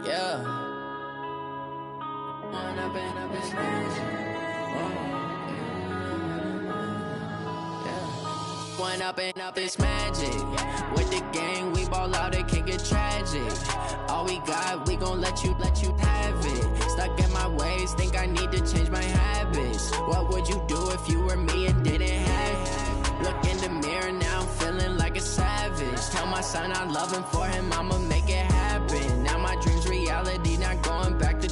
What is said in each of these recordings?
Yeah. One up and up, it's magic. With the gang, we ball out, it can get tragic. All we got, we gon' let you have it. Stuck in my ways, think I need to change my habits. What would you do if you were me and didn't have it? Look in the mirror, now I'm feeling like a savage. Tell my son I love him, for him I'ma make it happen. Now my dream's reality, not going back to.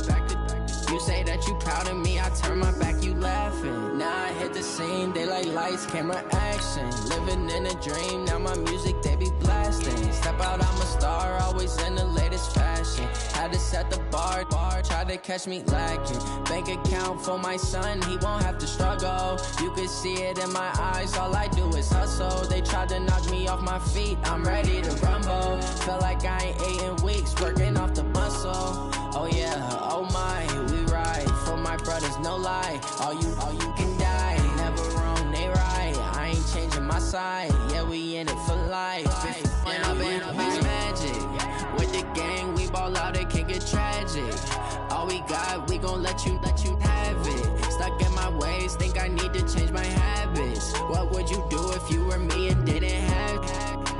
You say that you proud of me, I turn my back, you laughing. Now I hit the scene, they like lights, camera, action. Living in a dream, now my music, they be blasting. Step out, I'm a star, always in the latest fashion. Had to set the bar, try to catch me lacking. Bank account for my son, he won't have to struggle. You can see it in my eyes, all I do is hustle. They tried to knock me off my feet, I'm ready to rumble. Feel like I ain't ate in weeks, working off the muscle. Oh yeah, oh my, we ride for my brothers, no lie. All you can die, never wrong, they right. I ain't changing my side, yeah, we in it for life. When up and up, it's magic. With the gang, we ball out, it can get tragic. All we got, we gon' let you have it. Stuck in my ways, think I need to change my habits. What would you do if you were me and didn't have it?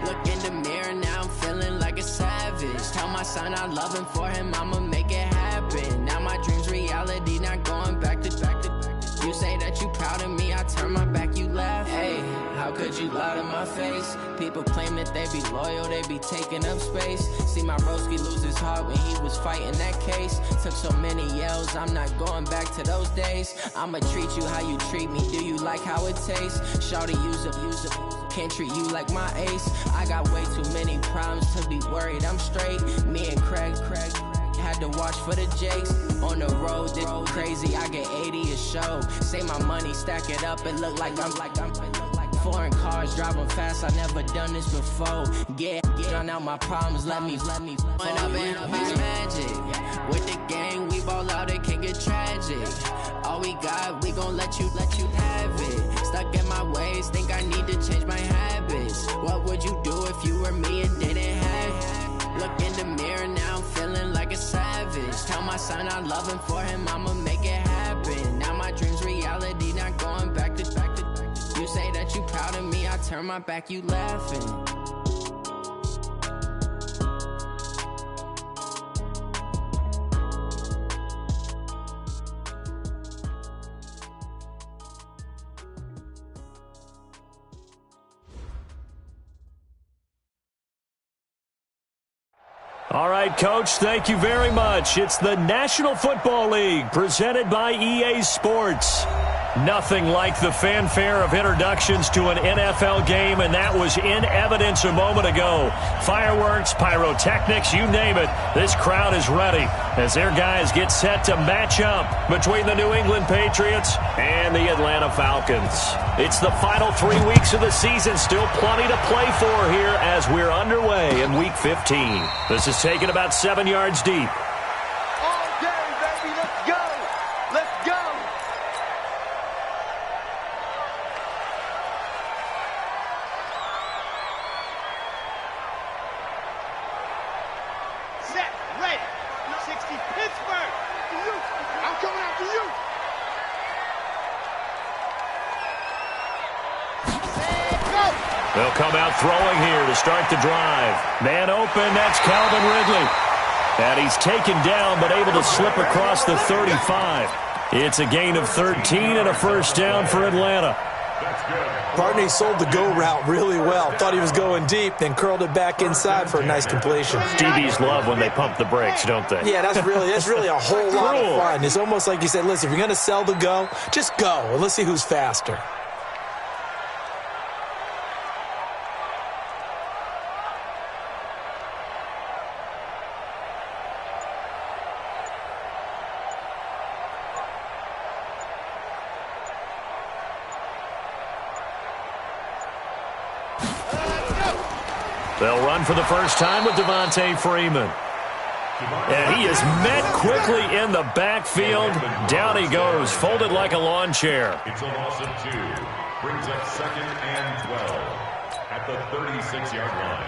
Look in the mirror, now I'm feeling like a savage. Tell my son I love him, for him I'ma make it happen. Now my dream's reality, not going back to. You say that you proud of me, I turn my back, you laugh. Hey, how could you lie to my face? People claim that they be loyal, they be taking up space. See my broski lose his heart when he was fighting that case. Took so many yells, I'm not going back to those days. I'ma treat you how you treat me, do you like how it tastes? Shawty, use it, can't treat you like my ace. I got way too many problems to be worried, I'm straight. Me and Craig had to watch for the Jakes. On the road, this crazy, I get 80 a show. Say my money, stack it up, it look like I'm foreign cars, driving fast, I never done this before. Drown out my problems, let me When up and up, it's magic. With the gang, we ball out, it can get tragic. All we got, we gon' let you have it. Stuck in my ways, think I need to change my habits. What would you do if you were me and didn't have it? Look in the mirror, now I'm feeling like a savage. Tell my son I love him, for him I'ma make it happen. Now my dream's reality, not going back to. You say that you proud of me, I turn my back, you laughing. All right, Coach, thank you very much. It's the National Football League presented by EA Sports. Nothing like the fanfare of introductions to an NFL game, and that was in evidence a moment ago. Fireworks, pyrotechnics, you name it. This crowd is ready as their guys get set to match up between the New England Patriots and the Atlanta Falcons. It's the final 3 weeks of the season, still plenty to play for here as we're underway in Week 15. This is taken about 7 yards deep. All day, baby, let's go! Let's go! Set, ready. 60 Pittsburgh. I'm coming after you. Set, go. They'll come out throwing here to start the drive. Man open, that's Calvin Ridley. And he's taken down but able to slip across the 35. It's a gain of 13 and a first down for Atlanta. Barney sold the go route really well. Thought he was going deep, then curled it back inside for a nice completion. DBs love when they pump the brakes, don't they? Yeah, that's really a whole lot of fun. It's almost like you said, listen, if you're going to sell the go, just go, and let's see who's faster. They'll run for the first time with Devontae Freeman. And he is met quickly in the backfield. Down he goes, folded like a lawn chair. It's a loss of 2. Brings up 2nd and 12 at the 36-yard line.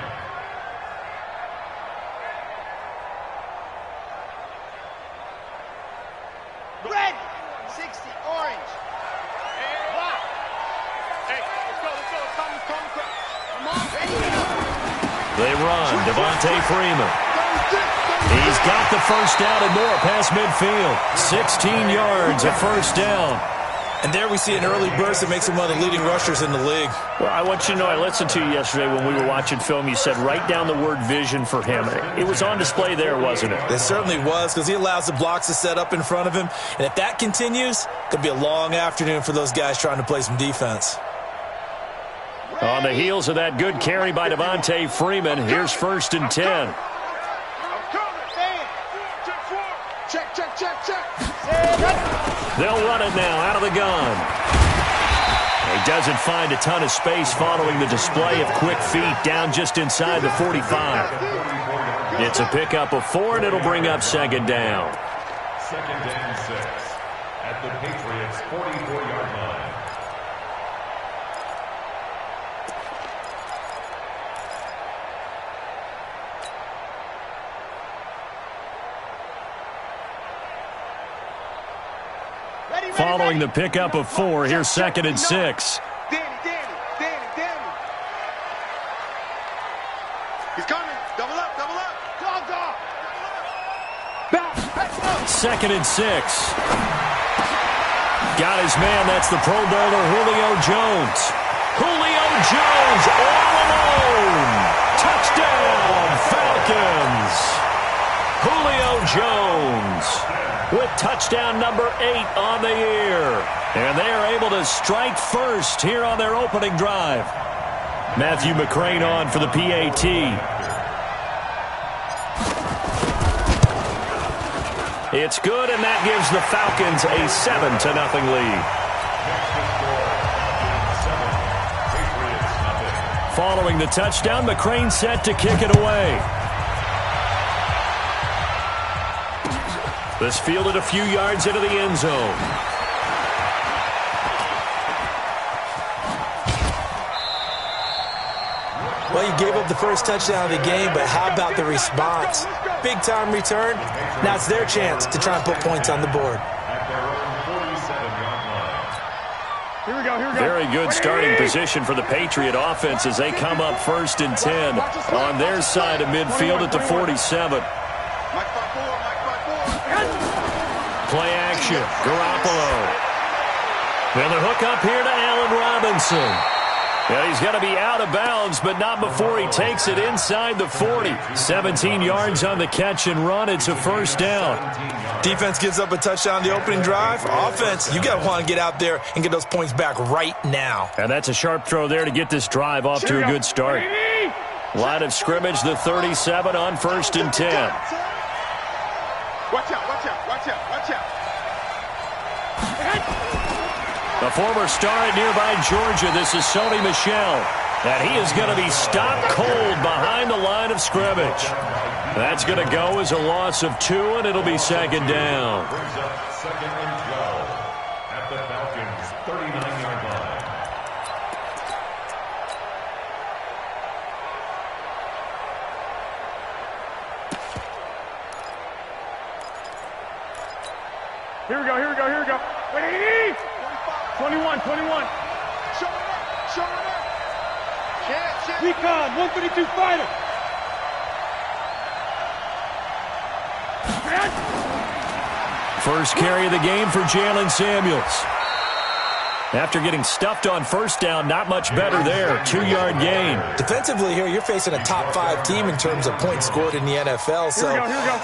Red, 60, orange. Black. Hey, let's go. Come on, ready, go. They run. Devontae Freeman. He's got the first down and more past midfield. 16 yards, a first down. And there we see an early burst that makes him one of the leading rushers in the league. Well, I want you to know, I listened to you yesterday when we were watching film. You said write down the word vision for him. It was on display there, wasn't it? It certainly was, because he allows the blocks to set up in front of him. And if that continues, it could be a long afternoon for those guys trying to play some defense. On the heels of that good carry by Devontae Freeman, here's 1st and 10. They'll run it now out of the gun. He doesn't find a ton of space following the display of quick feet down just inside the 45. It's a pickup of 4, and it'll bring up 2nd down. 2nd and 6 at the Patriots' 44-yard line. Following the pickup of 4, here's 2nd and 6. Danny. He's coming. Double up. Dogs off. Back. 2nd and 6. Got his man. That's the Pro Bowler Julio Jones. Julio Jones all alone. Touchdown, Falcons. Julio Jones with touchdown number 8 on the year. And they are able to strike first here on their opening drive. Matthew McCrane on for the PAT. It's good, and that gives the Falcons a 7-0 lead. Following the touchdown, McCrane set to kick it away. This fielded a few yards into the end zone. Well, you gave up the first touchdown of the game, but how about the response? Big-time return. Now it's their chance to try and put points on the board. Here we go. Very good starting position for the Patriot offense as they come up 1st and 10 on their side of midfield at the 47. Play action. Garoppolo. And the hook up here to Allen Robinson. Yeah, he's got to be out of bounds, but not before he takes it inside the 40. 17 yards on the catch and run. It's a first down. Defense gives up a touchdown the opening drive. Offense, you got to want to get out there and get those points back right now. And that's a sharp throw there to get this drive off to a good start. Line of scrimmage, the 37 on 1st and 10. Watch out. A former star at nearby Georgia, this is Sony Michel. And he is going to be stopped cold behind the line of scrimmage. That's going to go as a loss of 2, and it'll be 2nd down. Brings up 2nd and 12 at the Falcons' 39-yard line. Here we go. Ready? 21. Show it up. Chance. Recon, 132 fighter. First carry of the game for Jalen Samuels. After getting stuffed on first down, not much better there. 2-yard gain. Defensively here, you're facing a top 5 team in terms of points scored in the NFL. So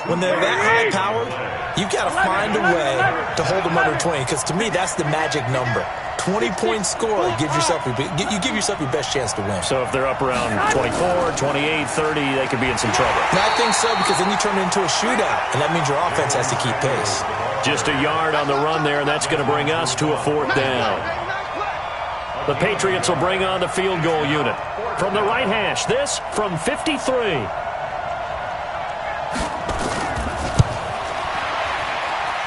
when they're that high powered, you've got to find a way to hold them under 20. Because to me, that's the magic number. 20-point score, you give yourself your best chance to win. So if they're up around 24, 28, 30, they could be in some trouble. And I think so, because then you turn it into a shootout, and that means your offense has to keep pace. Just a yard on the run there, and that's going to bring us to a 4th down. The Patriots will bring on the field goal unit. From the right hash, this from 53.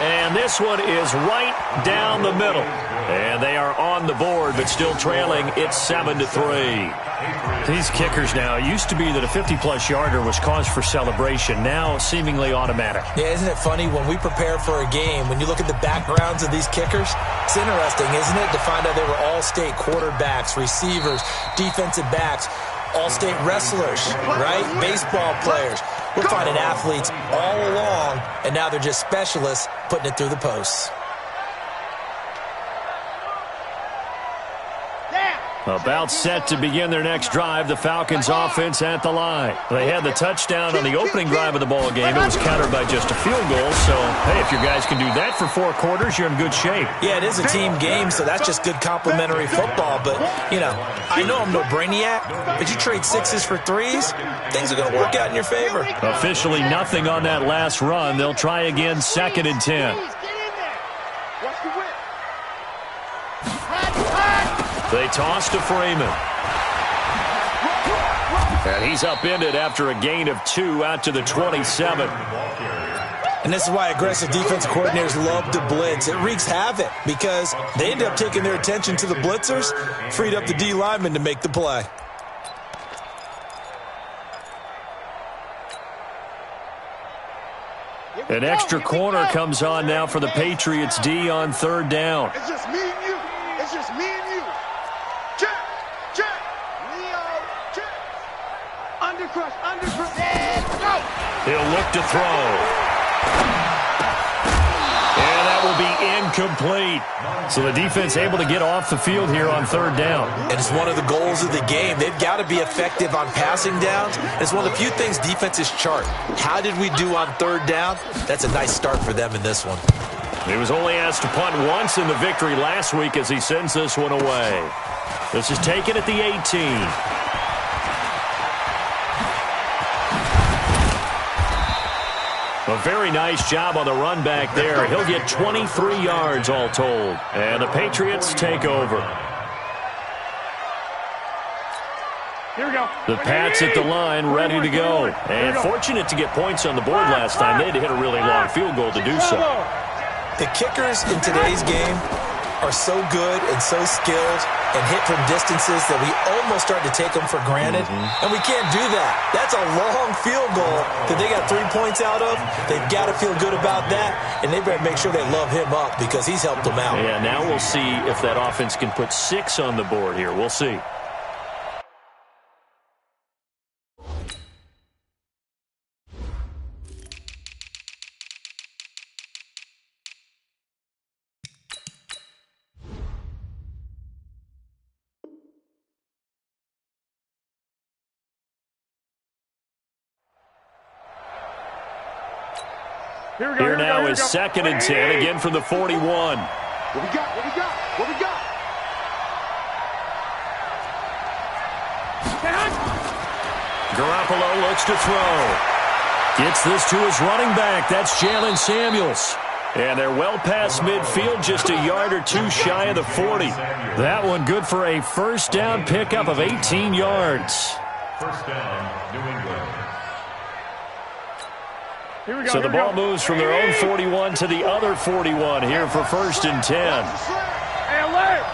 And this one is right down the middle. And they are on the board, but still trailing. It's 7-3. These kickers now, it used to be that a 50-plus yarder was cause for celebration. Now, seemingly automatic. Yeah, isn't it funny? When we prepare for a game, when you look at the backgrounds of these kickers, it's interesting, isn't it, to find out they were all-state quarterbacks, receivers, defensive backs, all-state wrestlers, right? Baseball players. We're finding athletes all along, and now they're just specialists putting it through the posts. About set to begin their next drive, the Falcons offense at the line. They had the touchdown on the opening drive of the ball game. It was countered by just a field goal. So, hey, if your guys can do that for 4 quarters, you're in good shape. Yeah, it is a team game, so that's just good complementary football. But, you know, I know I'm no brainiac, but you trade 6s for 3s, things are going to work out in your favor. Officially nothing on that last run. They'll try again, 2nd and 10. They toss to Freeman. And he's upended after a gain of 2 out to the 27. And this is why aggressive defensive coordinators love to blitz. It wreaks havoc because they end up taking their attention to the blitzers, freed up the D lineman to make the play. An extra corner comes on now for the Patriots D on 3rd down. It's just me and you. It's just me and you. Check, check. Leo, check. Undercrush, undercrush. And go. He'll look to throw. And that will be incomplete. So the defense able to get off the field here on 3rd down. And it's one of the goals of the game. They've got to be effective on passing downs. It's one of the few things defenses chart. How did we do on 3rd down? That's a nice start for them in this one. He was only asked to punt once in the victory last week as he sends this one away. This is taken at the 18. A very nice job on the run back there. He'll get 23 yards all told. And the Patriots take over. Here we go. The Pats at the line, ready to go. And fortunate to get points on the board last time. They had to hit a really long field goal to do so. The kickers in today's game are so good and so skilled and hit from distances that we almost start to take them for granted. And we can't do that. That's a long field goal that they got 3 points out of. They've got to feel good about that, and they better make sure they love him up because he's helped them out. Yeah, now we'll see if that offense can put 6 on the board here. We'll see. Here now is 2nd and 10, again from the 41. What we got? What we got? What we got? Garoppolo looks to throw. Gets this to his running back. That's Jalen Samuels. And they're well past midfield, just a yard or 2 shy of the 40. That one good for a 1st down pickup of 18 yards. 1st down, New England. So the ball moves from their own 41 to the other 41 here for 1st and 10. Hey, alert!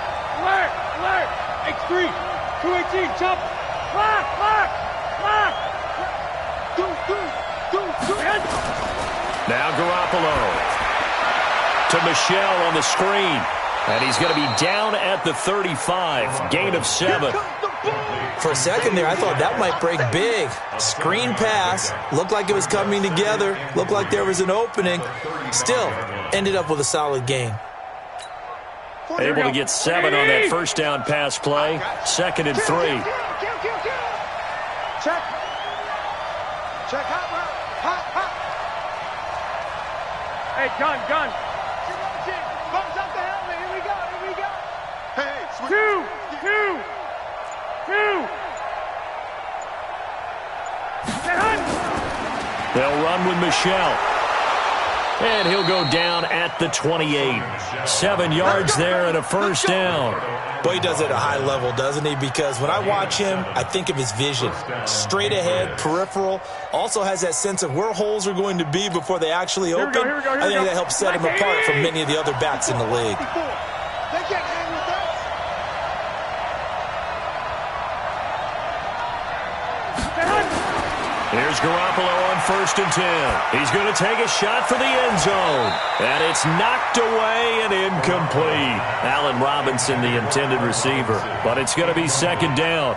Alert! Alert! X3! 218, jump! Lock! Now Garoppolo to Michelle on the screen. And he's going to be down at the 35. Gain of 7. For a second there, I thought that might break big. Screen pass. Looked like it was coming together. Looked like there was an opening. Still, ended up with a solid gain. Able to get 7 on that 1st down pass play. 2nd and 3. Check. Check. Hot. Hey, gun. Bumps up the helmet. Here we go. Hey, two. They'll run with Michelle. And he'll go down at the 28. 7 yards there and a first down. Boy, he does it at a high level, doesn't he? Because when I watch him, I think of his vision. Straight ahead, peripheral. Also has that sense of where holes are going to be before they actually open. I think that helps set him apart from many of the other backs in the league. They can't hang with us. Here's Garoppolo on 1st and 10. He's going to take a shot for the end zone. And it's knocked away and incomplete. Allen Robinson, the intended receiver. But it's going to be 2nd down.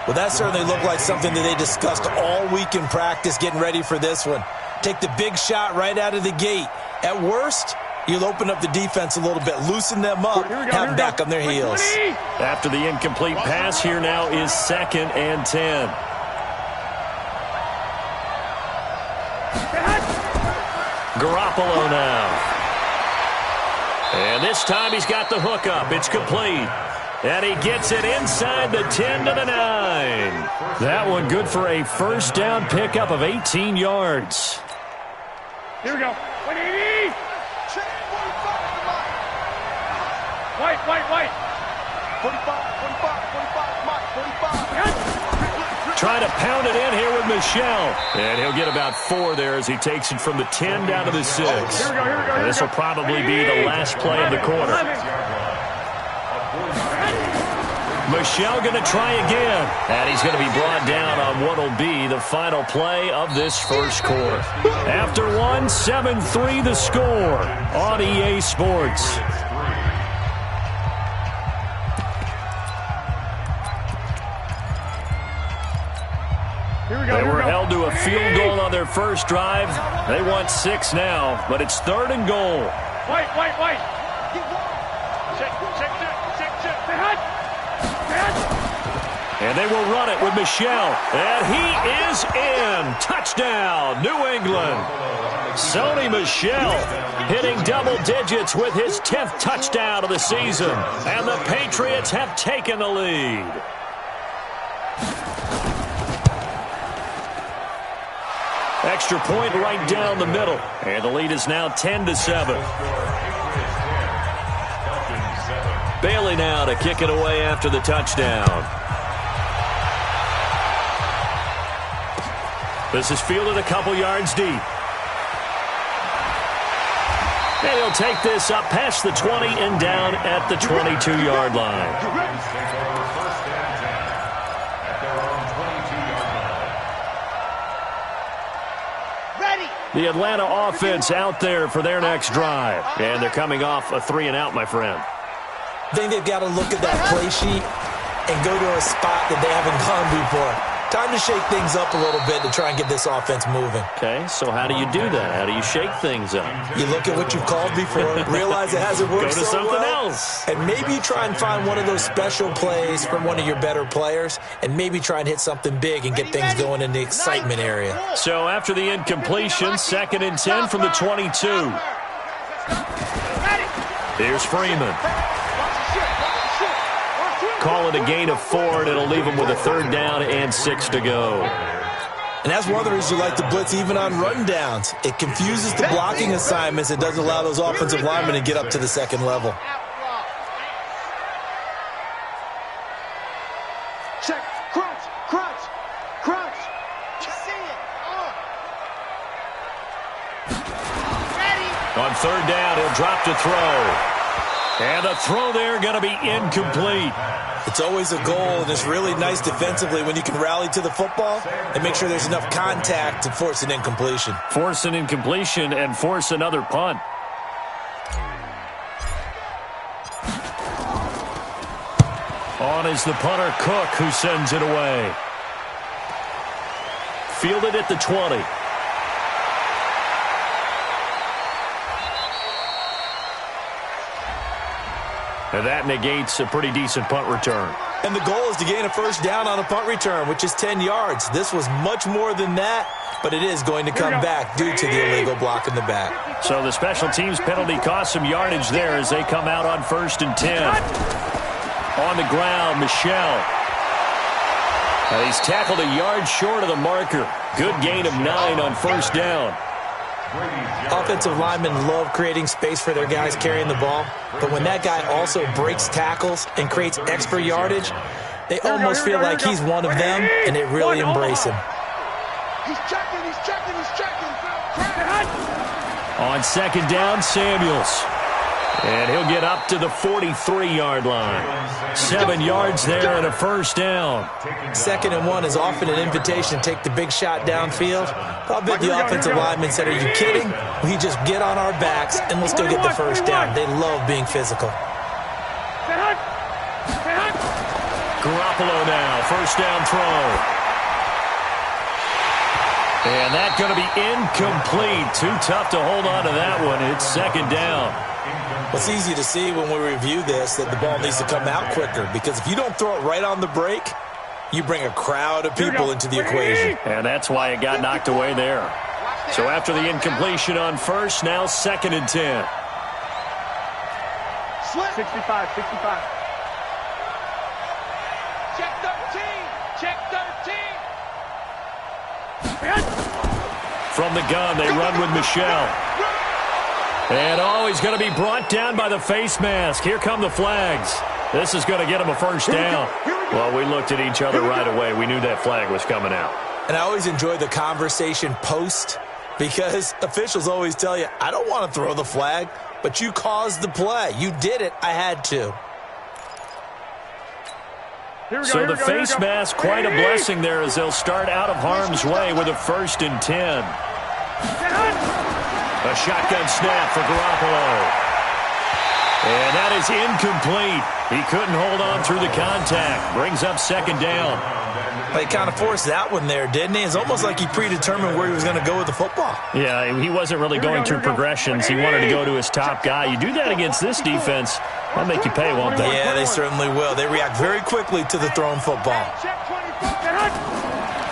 Well, that certainly looked like something that they discussed all week in practice, getting ready for this one. Take the big shot right out of the gate. At worst, you'll open up the defense a little bit, loosen them up, have them back on their heels. After the incomplete pass, here now is 2nd and 10. Garoppolo now. And this time he's got the hook up. It's complete. And he gets it inside the 10 to the 9. That one good for a first down pickup of 18 yards. Here we go. 180. White. 45. Trying to pound it in here with Michelle. And he'll get about 4 there as he takes it from the 10 down to the 6. And this will probably be the last play of the quarter. Michelle going to try again. And he's going to be brought down on what will be the final play of this first quarter. After 1, 7-3 the score on EA Sports. They were held to a field goal on their first drive. They want 6 now, but it's 3rd and goal. White. And they will run it with Michelle. And he is in. Touchdown, New England. Sony Michel hitting double digits with his 10th touchdown of the season. And the Patriots have taken the lead. Extra point right down the middle. And the lead is now 10-7. Bailey now to kick it away after the touchdown. This is fielded a couple yards deep. And he'll take this up past the 20 and down at the 22-yard line. The Atlanta offense out there for their next drive. And they're coming off a 3-and-out, my friend. I think they've got to look at that play sheet and go to a spot that they haven't gone before. Time to shake things up a little bit to try and get this offense moving. Okay, so how do you do that? How do you shake things up? You look at what you've called before, realize it hasn't worked Go to so something well, else. and maybe try and find one of those special plays from one of your better players, and maybe try and hit something big and get things going in the excitement area. So after the incompletion, 2nd and 10 from the 22. Here's Freeman. Call it a gain of 4, and it'll leave them with a 3rd down and 6 to go. And that's one of the reasons you like to blitz even on run downs. It confuses the blocking assignments. It doesn't allow those offensive linemen to get up to the 2nd level. Check. Crunch. See it. Ready. On 3rd down, he'll drop to throw. And the throw there going to be incomplete. It's always a goal, and it's really nice defensively when you can rally to the football and make sure there's enough contact to force an incompletion. Force an incompletion and force another punt. On is the punter, Cook, who sends it away. Fielded at the 20. And that negates a pretty decent punt return. And the goal is to gain a first down on a punt return, which is 10 yards. This was much more than that, but it is going to come back due to the illegal block in the back. So the special teams penalty cost some yardage there as they come out on 1st and 10. On the ground, Michel. He's tackled a yard short of the marker. Good gain of 9 on 1st down. Offensive linemen love creating space for their guys carrying the ball, but when that guy also breaks tackles and creates extra yardage, they almost feel like he's one of them, and they really embrace him. He's checking. On second down, Samuels. And he'll get up to the 43-yard line. 7 yards there and a first down. 2nd and 1 is often an invitation to take the big shot downfield. I'll bet the offensive lineman said, "Are you kidding? We just get on our backs and we'll still get the first down." They love being physical. Garoppolo now, first down throw. And that's going to be incomplete. Too tough to hold on to that one. It's 2nd down. It's easy to see when we review this that the ball needs to come out quicker, because if you don't throw it right on the break, you bring a crowd of people into the equation. And that's why it got knocked away there. So after the incompletion on first, now 2nd and 10. 65. Check 13. From the gun, they run with Michelle. And he's going to be brought down by the face mask. Here come the flags. This is going to get him a first down. Well, we looked at each other right away. We knew that flag was coming out. And I always enjoy the conversation post, because officials always tell you, "I don't want to throw the flag, but you caused the play. You did it. I had to." So the face mask, quite a blessing there, as they'll start out of harm's way with a 1st and 10. A shotgun snap for Garoppolo. And that is incomplete. He couldn't hold on through the contact. Brings up 2nd down. He kind of forced that one there, didn't he? It's almost like he predetermined where he was going to go with the football. Yeah, he wasn't really going through progressions. He wanted to go to his top guy. You do that against this defense, that'll make you pay, won't they? Yeah, they certainly will. They react very quickly to the thrown football.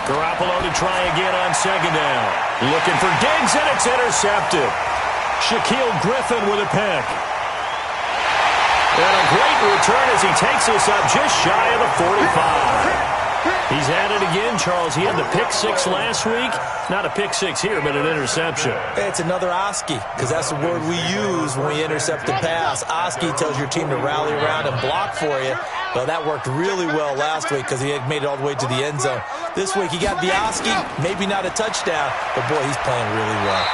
Garoppolo to try again on 2nd down. Looking for Diggs, and it's intercepted. Shaquille Griffin with a pick. And a great return as he takes us up just shy of the 45. He's at it again, Charles. He had the pick 6 last week. Not a pick 6 here, but an interception. It's another Oski, because that's the word we use when we intercept a pass. Oski tells your team to rally around and block for you. Well, that worked really well last week because he had made it all the way to the end zone. This week he got the Oski, maybe not a touchdown, but boy, he's playing really well.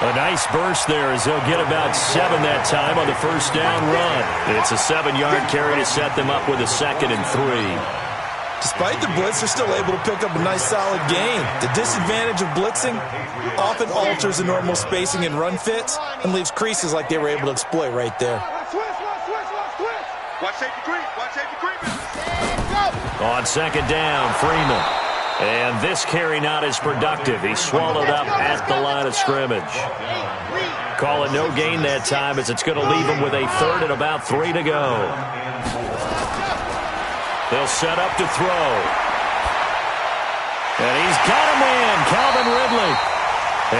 A nice burst there as they'll get about 7 that time on the first down run. It's a 7-yard carry to set them up with a 2nd and 3. Despite the blitz, they're still able to pick up a nice solid gain. The disadvantage of blitzing often alters the normal spacing and run fits and leaves creases like they were able to exploit right there. Watch safety creep. On 2nd down, Freeman. And this carry not as productive. He's swallowed up at the line of scrimmage. Call it no gain that time, as it's going to leave him with a 3rd and about 3 to go. They'll set up to throw. And he's got him in, Calvin Ridley.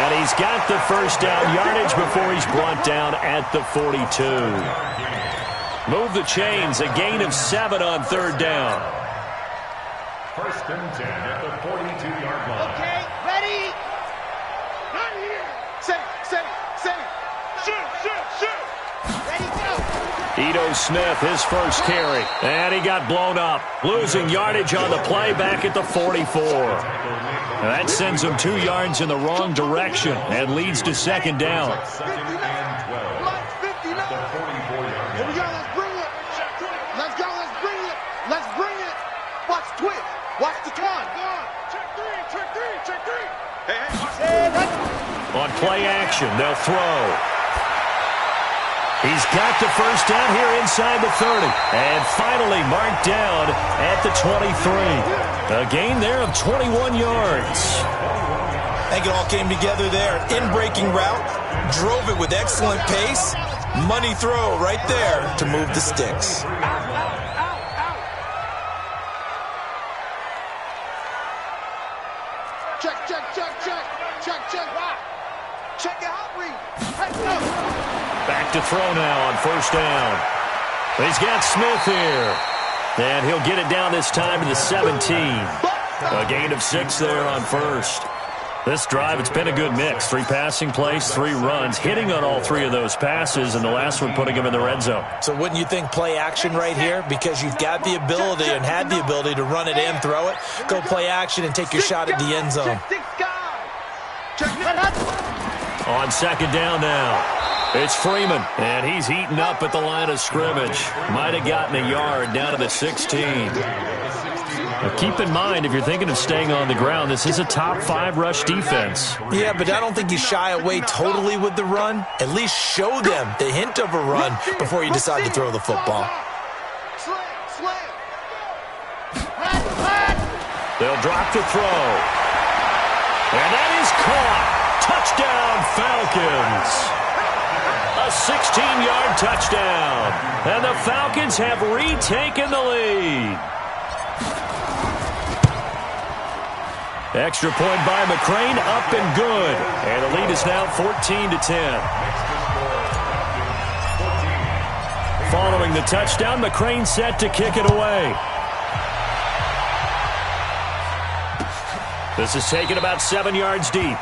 And he's got the first down yardage before he's brought down at the 42. Move the chains, a gain of 7 on 3rd down. 1st and 10 at the 42-yard line. Okay, ready? Right here. Set. Shoot. Ready, go. Ito Smith, his first carry. And he got blown up. Losing yardage on the play back at the 44. And that sends him 2 yards in the wrong direction and leads to 2nd down. 2nd and 12. The 44-yard Here we go, let's bring it. Let's bring it. Watch the twist. Watch the con. Check three. Hey. On play action, they'll throw. He's got the first down here inside the 30. And finally marked down at the 23. A gain there of 21 yards. I think it all came together there. In-breaking route, drove it with excellent pace. Money throw right there to move the sticks. Check it out, Reed. Let's go. Back to throw now on first down. He's got Smith here. And he'll get it down this time to the 17. A gain of 6 there on first. This drive, it's been a good mix. 3 passing plays, 3 runs, hitting on all 3 of those passes, and the last one putting him in the red zone. So wouldn't you think play action right here? Because you've got the ability and had the ability to run it and throw it. Go play action and take your shot at the end zone. On second down now, it's Freeman, and he's heating up at the line of scrimmage. Might have gotten a yard down to the 16. Now keep in mind, if you're thinking of staying on the ground, this is a top 5 rush defense. Yeah, but I don't think you shy away totally with the run. At least show them the hint of a run before you decide to throw the football. They'll drop the throw. And that is caught. Touchdown, Falcons. A 16-yard touchdown. And the Falcons have retaken the lead. Extra point by McCrane, up and good. And the lead is now 14-10. Following the touchdown, McCrane set to kick it away. This is taken about 7 yards deep.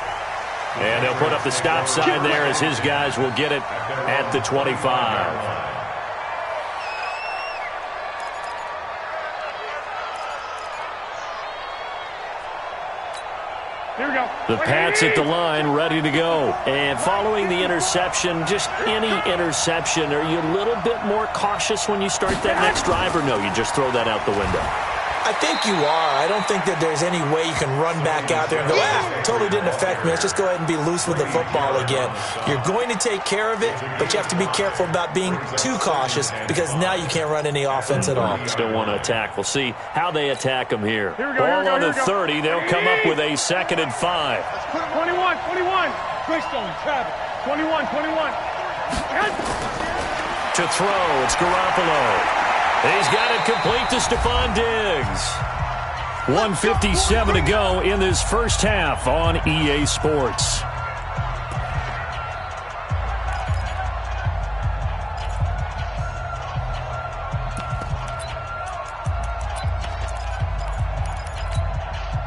And they'll put up the stop sign there as his guys will get it at the 25. The Pats at the line, ready to go. And following the interception, just any interception, are you a little bit more cautious when you start that next drive, or no, you just throw that out the window? I think you are. I don't think that there's any way you can run back out there and go, totally didn't affect me. Let's just go ahead and be loose with the football again. You're going to take care of it, but you have to be careful about being too cautious because now you can't run any offense at all. Still want to attack. We'll see how they attack them here. Ball on the 30. They'll come up with a 2nd and 5. 21. Greystone, Travis. 21. To throw, it's Garoppolo. He's got it complete to Stephon Diggs. 1:57 to go in this first half on EA Sports.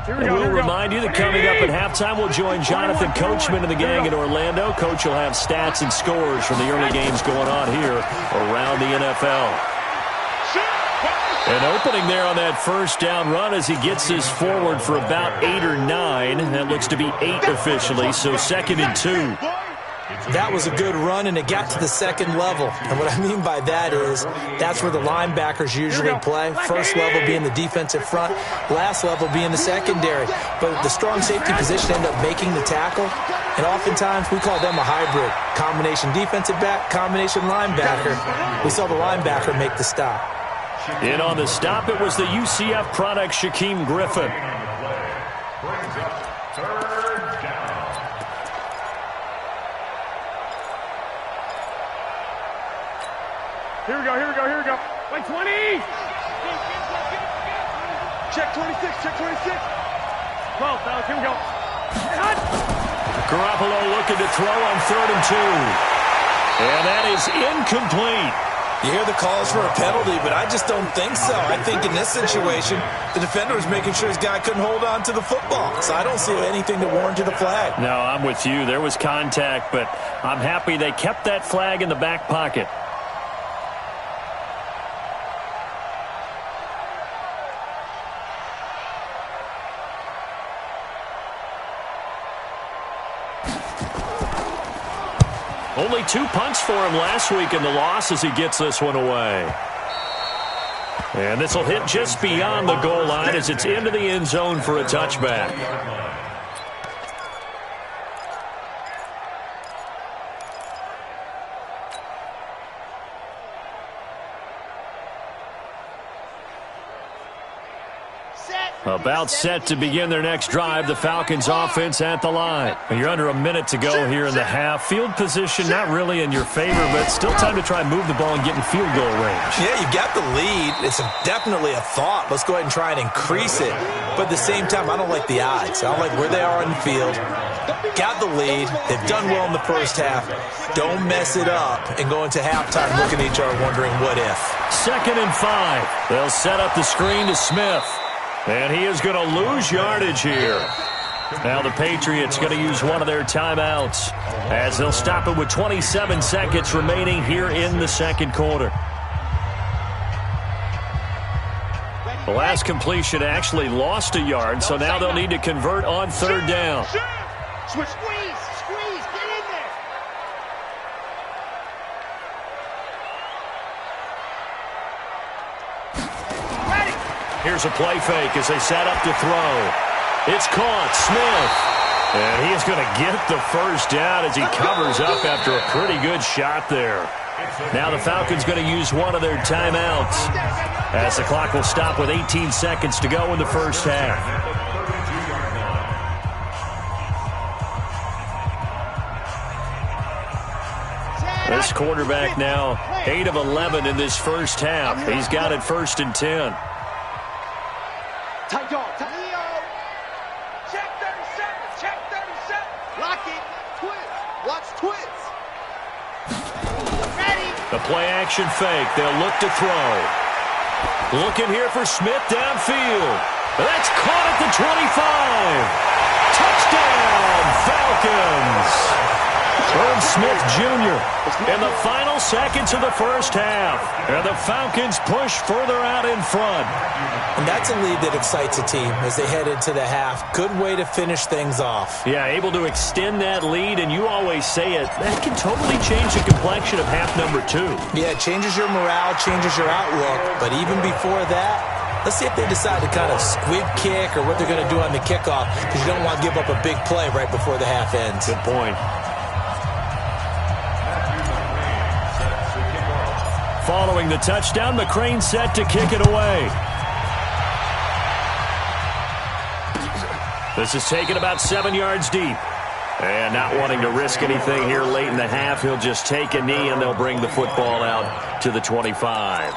We'll remind you that coming up at halftime, we'll join Jonathan Coachman and the gang in Orlando. Coach will have stats and scores from the early games going on here around the NFL. An opening there on that first down run as he gets this forward for about 8 or 9. That looks to be 8 officially, so 2nd and 2. That was a good run, and it got to the second level. And what I mean by that is that's where the linebackers usually play. First level being the defensive front, last level being the secondary. But the strong safety position ended up making the tackle, and oftentimes we call them a hybrid. Combination defensive back, combination linebacker. We saw the linebacker make the stop. In on the stop, it was the UCF product, Shaquem Griffin. Here we go. Like 20. Check 26. 12, fellas, here we go. Garoppolo looking to throw on 3rd and 2. And that is incomplete. You hear the calls for a penalty, but I just don't think so. I think in this situation, the defender was making sure his guy couldn't hold on to the football. So I don't see anything that warranted a flag. No, I'm with you. There was contact, but I'm happy they kept that flag in the back pocket. Only 2 punts for him last week in the loss as he gets this one away. And this will hit just beyond the goal line as it's into the end zone for a touchback. About set to begin their next drive, the Falcons offense at the line. You're under a minute to go here in the half. Field position not really in your favor, but still time to try and move the ball and get in field goal range. Yeah, you've got the lead. It's definitely a thought. Let's go ahead and try and increase it. But at the same time, I don't like the odds. I don't like where they are in the field. Got the lead. They've done well in the first half. Don't mess it up and go into halftime looking at each other wondering what if. 2nd and 5. They'll set up the screen to Smith. And he is going to lose yardage here. Now the Patriots going to use one of their timeouts as they'll stop it with 27 seconds remaining here in the second quarter. The last completion actually lost a yard, so now they'll need to convert on third down. Switch, squeeze, get in there. Ready. Here's a play fake as they set up to throw. It's caught, Smith. And he is going to get the first down as he covers up after a pretty good shot there. Now the Falcons going to use one of their timeouts as the clock will stop with 18 seconds to go in the first half. This quarterback now 8 of 11 in this first half. He's got it 1st and 10. Tight dog. Check 37. Lock it. Twist. Watch twist. Ready. The play action fake. They'll look to throw. Looking here for Smith downfield. That's caught at the 25. Touchdown, Falcons. Herb Smith Jr. in the final seconds of the first half. And the Falcons push further out in front. And that's a lead that excites a team as they head into the half. Good way to finish things off. Yeah, able to extend that lead, and you always say it, that can totally change the complexion of half number 2. Yeah, it changes your morale, changes your outlook. But even before that, let's see if they decide to kind of squib kick or what they're going to do on the kickoff, because you don't want to give up a big play right before the half ends. Good point. Following the touchdown, McCrane set to kick it away. This is taken about 7 yards deep. And not wanting to risk anything here late in the half, he'll just take a knee and they'll bring the football out to the 25.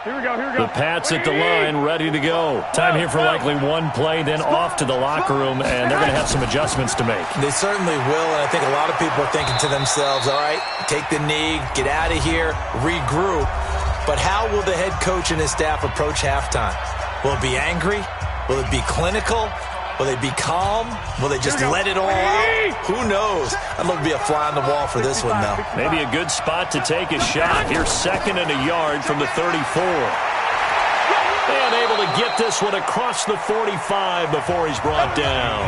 Here we go. The Pats at the line, ready to go. Time here for likely one play, then off to the locker room, and they're going to have some adjustments to make. They certainly will, and I think a lot of people are thinking to themselves, all right, take the knee, get out of here, regroup. But how will the head coach and his staff approach halftime? Will it be angry? Will it be clinical? Will they be calm? Will they just let it all out? Who knows? I'd love to be a fly on the wall for this one, though. Maybe a good spot to take a shot. Here's 2nd and a yard from the 34. And able to get this one across the 45 before he's brought down.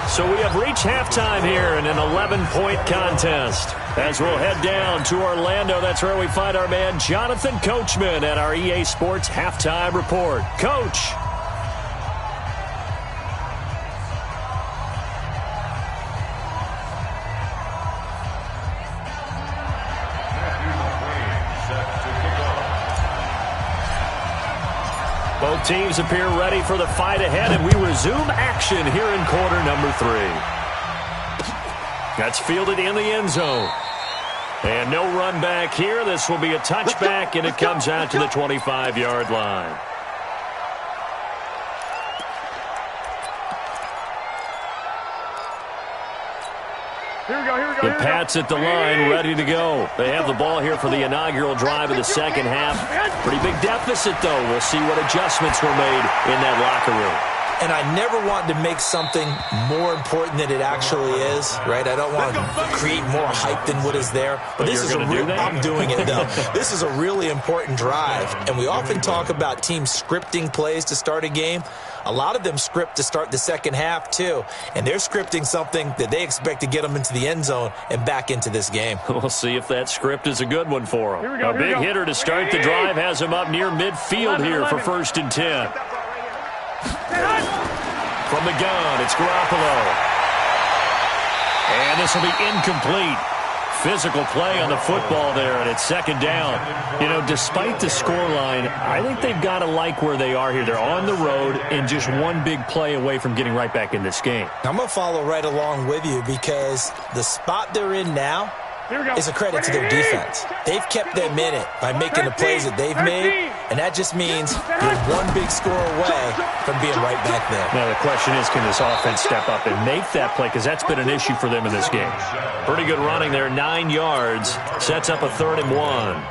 So we have reached halftime here in an 11-point contest. As we'll head down to Orlando, that's where we find our man Jonathan Coachman at our EA Sports Halftime Report. Coach. Both teams appear ready for the fight ahead, and we resume action here in quarter number 3. That's fielded in the end zone. And no run back here. This will be a touchback, and it comes out to the 25-yard line. Here we go. The Pats at the line, ready to go. They have the ball here for the inaugural drive of the second half. Pretty big deficit, though. We'll see what adjustments were made in that locker room. And I never want to make something more important than it actually is, right? I don't want to create more hype than what is there. But this is I'm doing it, though. This is a really important drive. And we often talk about teams scripting plays to start a game. A lot of them script to start the second half, too. And they're scripting something that they expect to get them into the end zone and back into this game. We'll see if that script is a good one for them. A big hitter to start the drive has him up near midfield here for 1st and 10. From the gun, it's Garoppolo. And this will be incomplete. Physical play on the football there, and it's 2nd down. You know, despite the scoreline, I think they've got to like where they are here. They're on the road and just one big play away from getting right back in this game. I'm going to follow right along with you because the spot they're in now, is a credit to their defense. They've kept them in it by making the plays that they've made, and that just means you're one big score away from being right back there. Now the question is, can this offense step up and make that play? Because that's been an issue for them in this game. Pretty good running there, 9 yards. Sets up a 3rd and 1.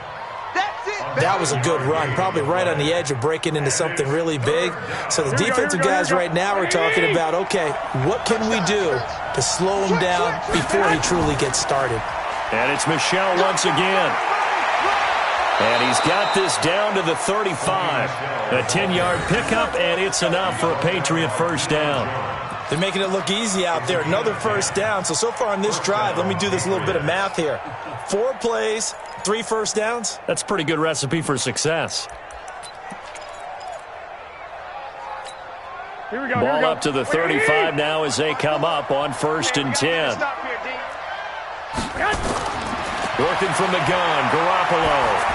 That was a good run, probably right on the edge of breaking into something really big. So the defensive guys right now are talking about, okay, what can we do to slow him down before he truly gets started? And it's Michel once again. And he's got this down to the 35. A 10-yard pickup, and it's enough for a Patriot first down. They're making it look easy out there. Another first down. So far on this drive, let me do this little bit of math here. 4 plays, 3 first downs. That's a pretty good recipe for success. Here we go. Ball up to the 35 now as they come up on 1st and 10. Working from the gun, Garoppolo.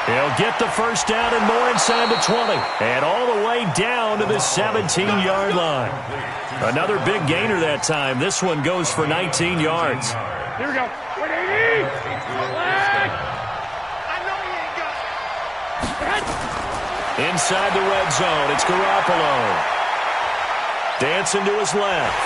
He'll get the first down and more inside the 20. And all the way down to the 17-yard line. Another big gainer that time. This one goes for 19 yards. Here we go. Inside the red zone, it's Garoppolo. Dancing to his left.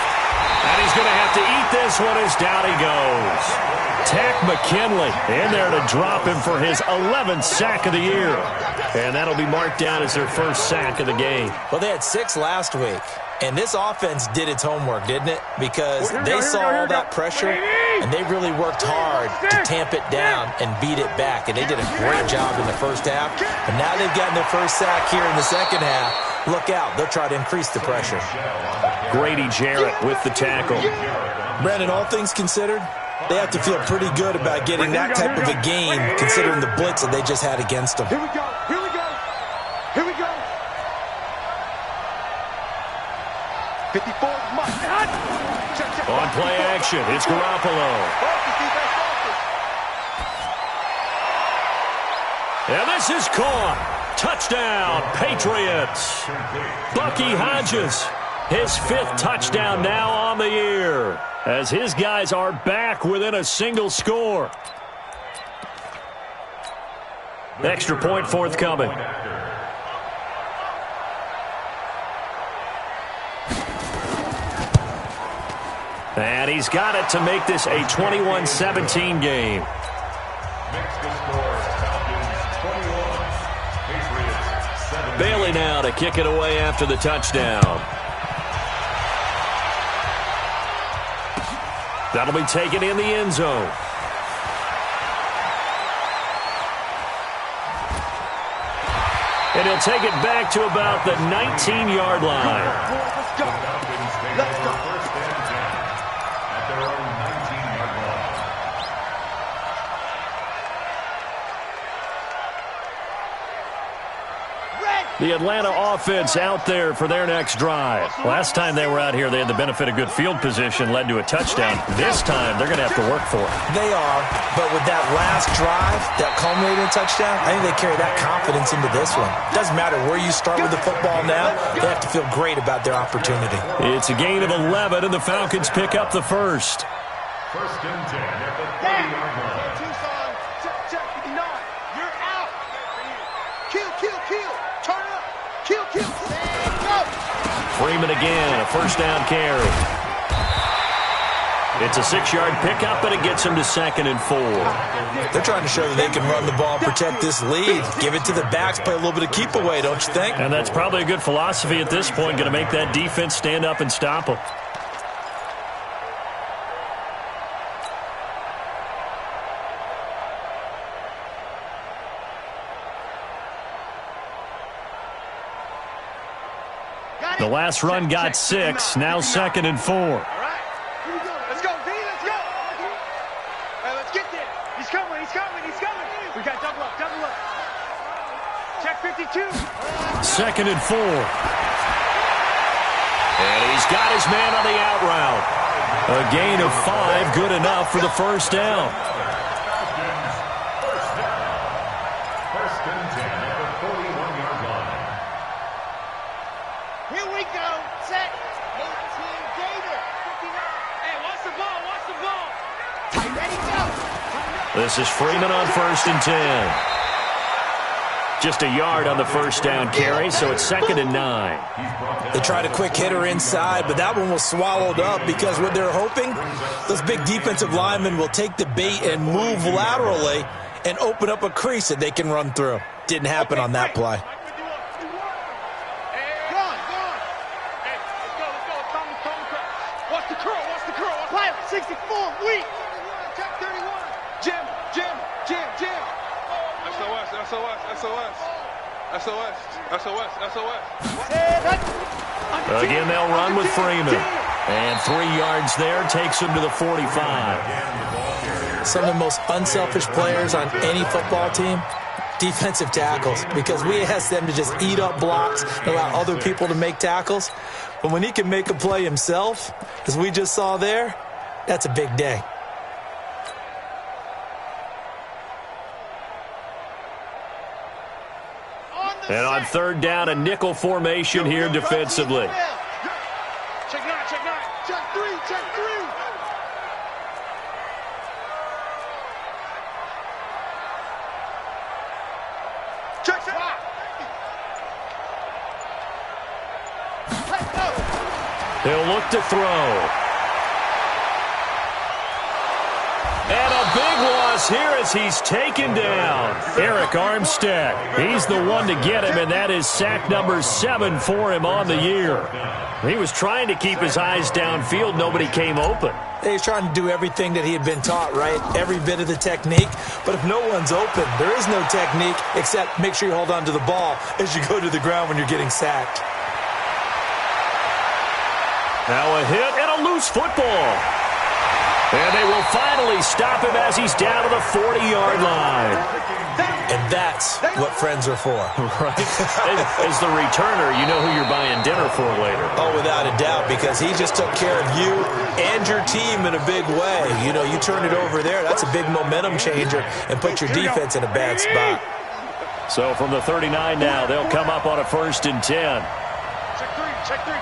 And he's going to have to eat this one as down he goes. Tack McKinley in there to drop him for his 11th sack of the year. And that'll be marked down as their first sack of the game. Well, they had 6 last week. And this offense did its homework, didn't it? Because they saw all that pressure, and they really worked hard to tamp it down and beat it back. And they did a great job in the first half. But now they've gotten their first sack here in the second half. Look out. They'll try to increase the pressure. Grady Jarrett with the tackle. Brandon, all things considered, they have to feel pretty good about getting that type of a game, considering the blitz that they just had against them. Here we go. Here we go. Here we go. 54 must. On play action, it's Garoppolo. And this is caught. Touchdown, Patriots. Bucky Hodges, his 5th touchdown now on the year, as his guys are back within a single score. Extra point forthcoming. And he's got it to make this a 21-17 game. Bailey now to kick it away after the touchdown. That'll be taken in the end zone. And he'll take it back to about the 19-yard line. Let's go. Let's go. The Atlanta offense out there for their next drive. Last time they were out here, they had the benefit of good field position, led to a touchdown. This time, they're going to have to work for it. They are, but with that last drive, that culminating touchdown, I think they carry that confidence into this one. Doesn't matter where you start with the football now, they have to feel great about their opportunity. It's a gain of 11, and the Falcons pick up the first. 1st and 10 at the 30-yard line. Tucson, check, 59. You're out. Kill. Turn up. Kill. Go. Freeman again, a first down carry. It's a 6-yard pickup, and it gets him to 2nd and 4. They're trying to show that they can run the ball, protect this lead. Give it to the backs, play a little bit of keep away, don't you think? And that's probably a good philosophy at this point, going to make that defense stand up and stop them. The last run got 6, now 2nd and 4. All right. Here we go. Let's go, V. Let's go. All right, let's get there. He's coming. We got double up. Check 52. 2nd and 4. And he's got his man on the out route. A gain of 5, good enough for the first down. 1st and 10 at the 41-yard line. Here we go. Set. 18 Gator. 59. Hey, watch the ball. Tight, ready, go. This is Freeman on 1st and 10. Just a yard on the first down carry, so it's 2nd and 9. They tried a quick hitter inside, but that one was swallowed up because what they're hoping, those big defensive linemen will take the bait and move laterally and open up a crease that they can run through. Didn't happen on that play. What's the curl? 64, weak. Check 31. Jim. SOS. Again, they'll run with Freeman. And 3 yards there takes him to the 45. Some of the most unselfish players on any football team, defensive tackles, because we ask them to just eat up blocks and allow other people to make tackles. But when he can make a play himself, as we just saw there, that's a big day. And on 3rd down, a nickel formation here defensively. Check 9. Check 3. Check 5. He'll look to throw. And a big loss here as he's taken down. Eric Armstead. He's the one to get him, and that is sack number 7 for him on the year. He was trying to keep his eyes downfield. Nobody came open. He's trying to do everything that he had been taught, right? Every bit of the technique. But if no one's open, there is no technique except make sure you hold on to the ball as you go to the ground when you're getting sacked. Now a hit and a loose football. And they will finally stop him as he's down to the 40-yard line. And that's what friends are for. Right. As the returner, you know who you're buying dinner for later. Oh, without a doubt, because he just took care of you and your team in a big way. You know, you turn it over there, that's a big momentum changer and put your defense in a bad spot. So from the 39 now, they'll come up on a 1st and 10. Check 3.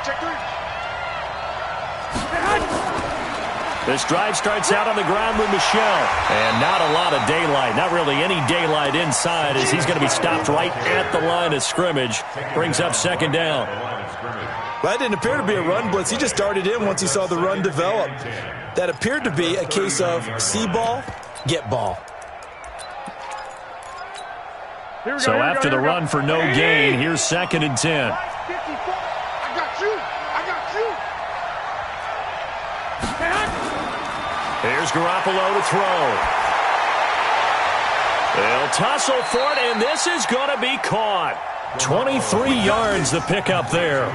This drive starts out on the ground with Michel. And not a lot of daylight. Not really any daylight inside as he's going to be stopped right at the line of scrimmage. Brings up 2nd down. Well, that didn't appear to be a run blitz. He just started in once he saw the run develop. That appeared to be a case of see ball, get ball. So after the run for no gain, here's 2nd and 10. I got you. Here's Garoppolo to throw. They'll tussle for it, and this is going to be caught. 23 yards the pickup there.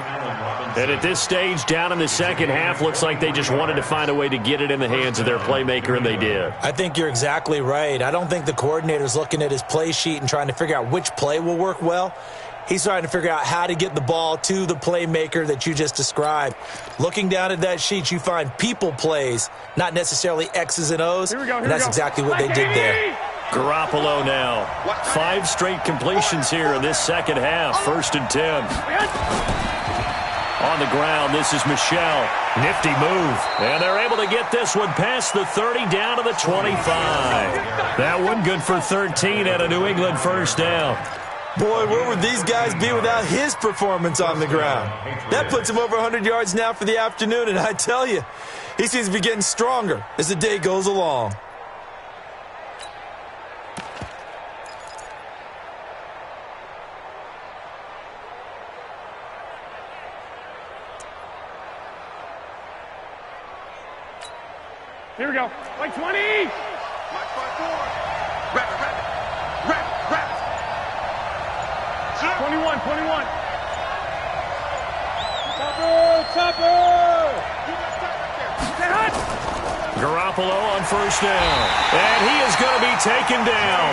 And at this stage, down in the second half, looks like they just wanted to find a way to get it in the hands of their playmaker, and they did. I think you're exactly right. I don't think the coordinator's looking at his play sheet and trying to figure out which play will work well. He's trying to figure out how to get the ball to the playmaker that you just described. Looking down at that sheet, you find people plays, not necessarily X's and O's, and that's exactly what they did there. Garoppolo now. 5 straight completions here in this second half. 1st and 10. On the ground, this is Michel. Nifty move. And they're able to get this one past the 30 down to the 25. That one good for 13 and a New England first down. Boy, where would these guys be without his performance on the ground? That puts him over 100 yards now for the afternoon, and I tell you, he seems to be getting stronger as the day goes along. Here we go. Like 20. Mike front forward. Wrap. 21. Chopper. Garoppolo on first down. And he is going to be taken down.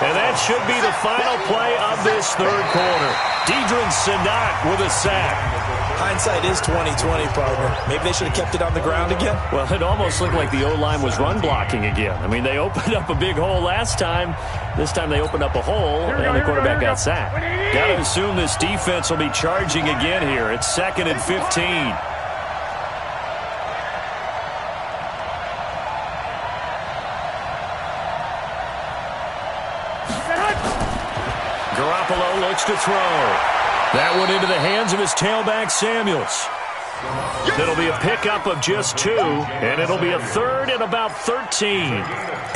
And that should be the final play of this third quarter. Deidrin Senat with a sack. Hindsight is 20/20, partner. Maybe they should have kept it on the ground again. Well, it almost looked like the O-line was run blocking again. I mean, they opened up a big hole last time. This time they opened up a hole, and the quarterback got sacked. Got to assume this defense will be charging again here. It's 2nd and 15. Garoppolo looks to throw. That one into the hands of his tailback, Samuels. It'll be a pickup of just 2, and it'll be a third and about 13.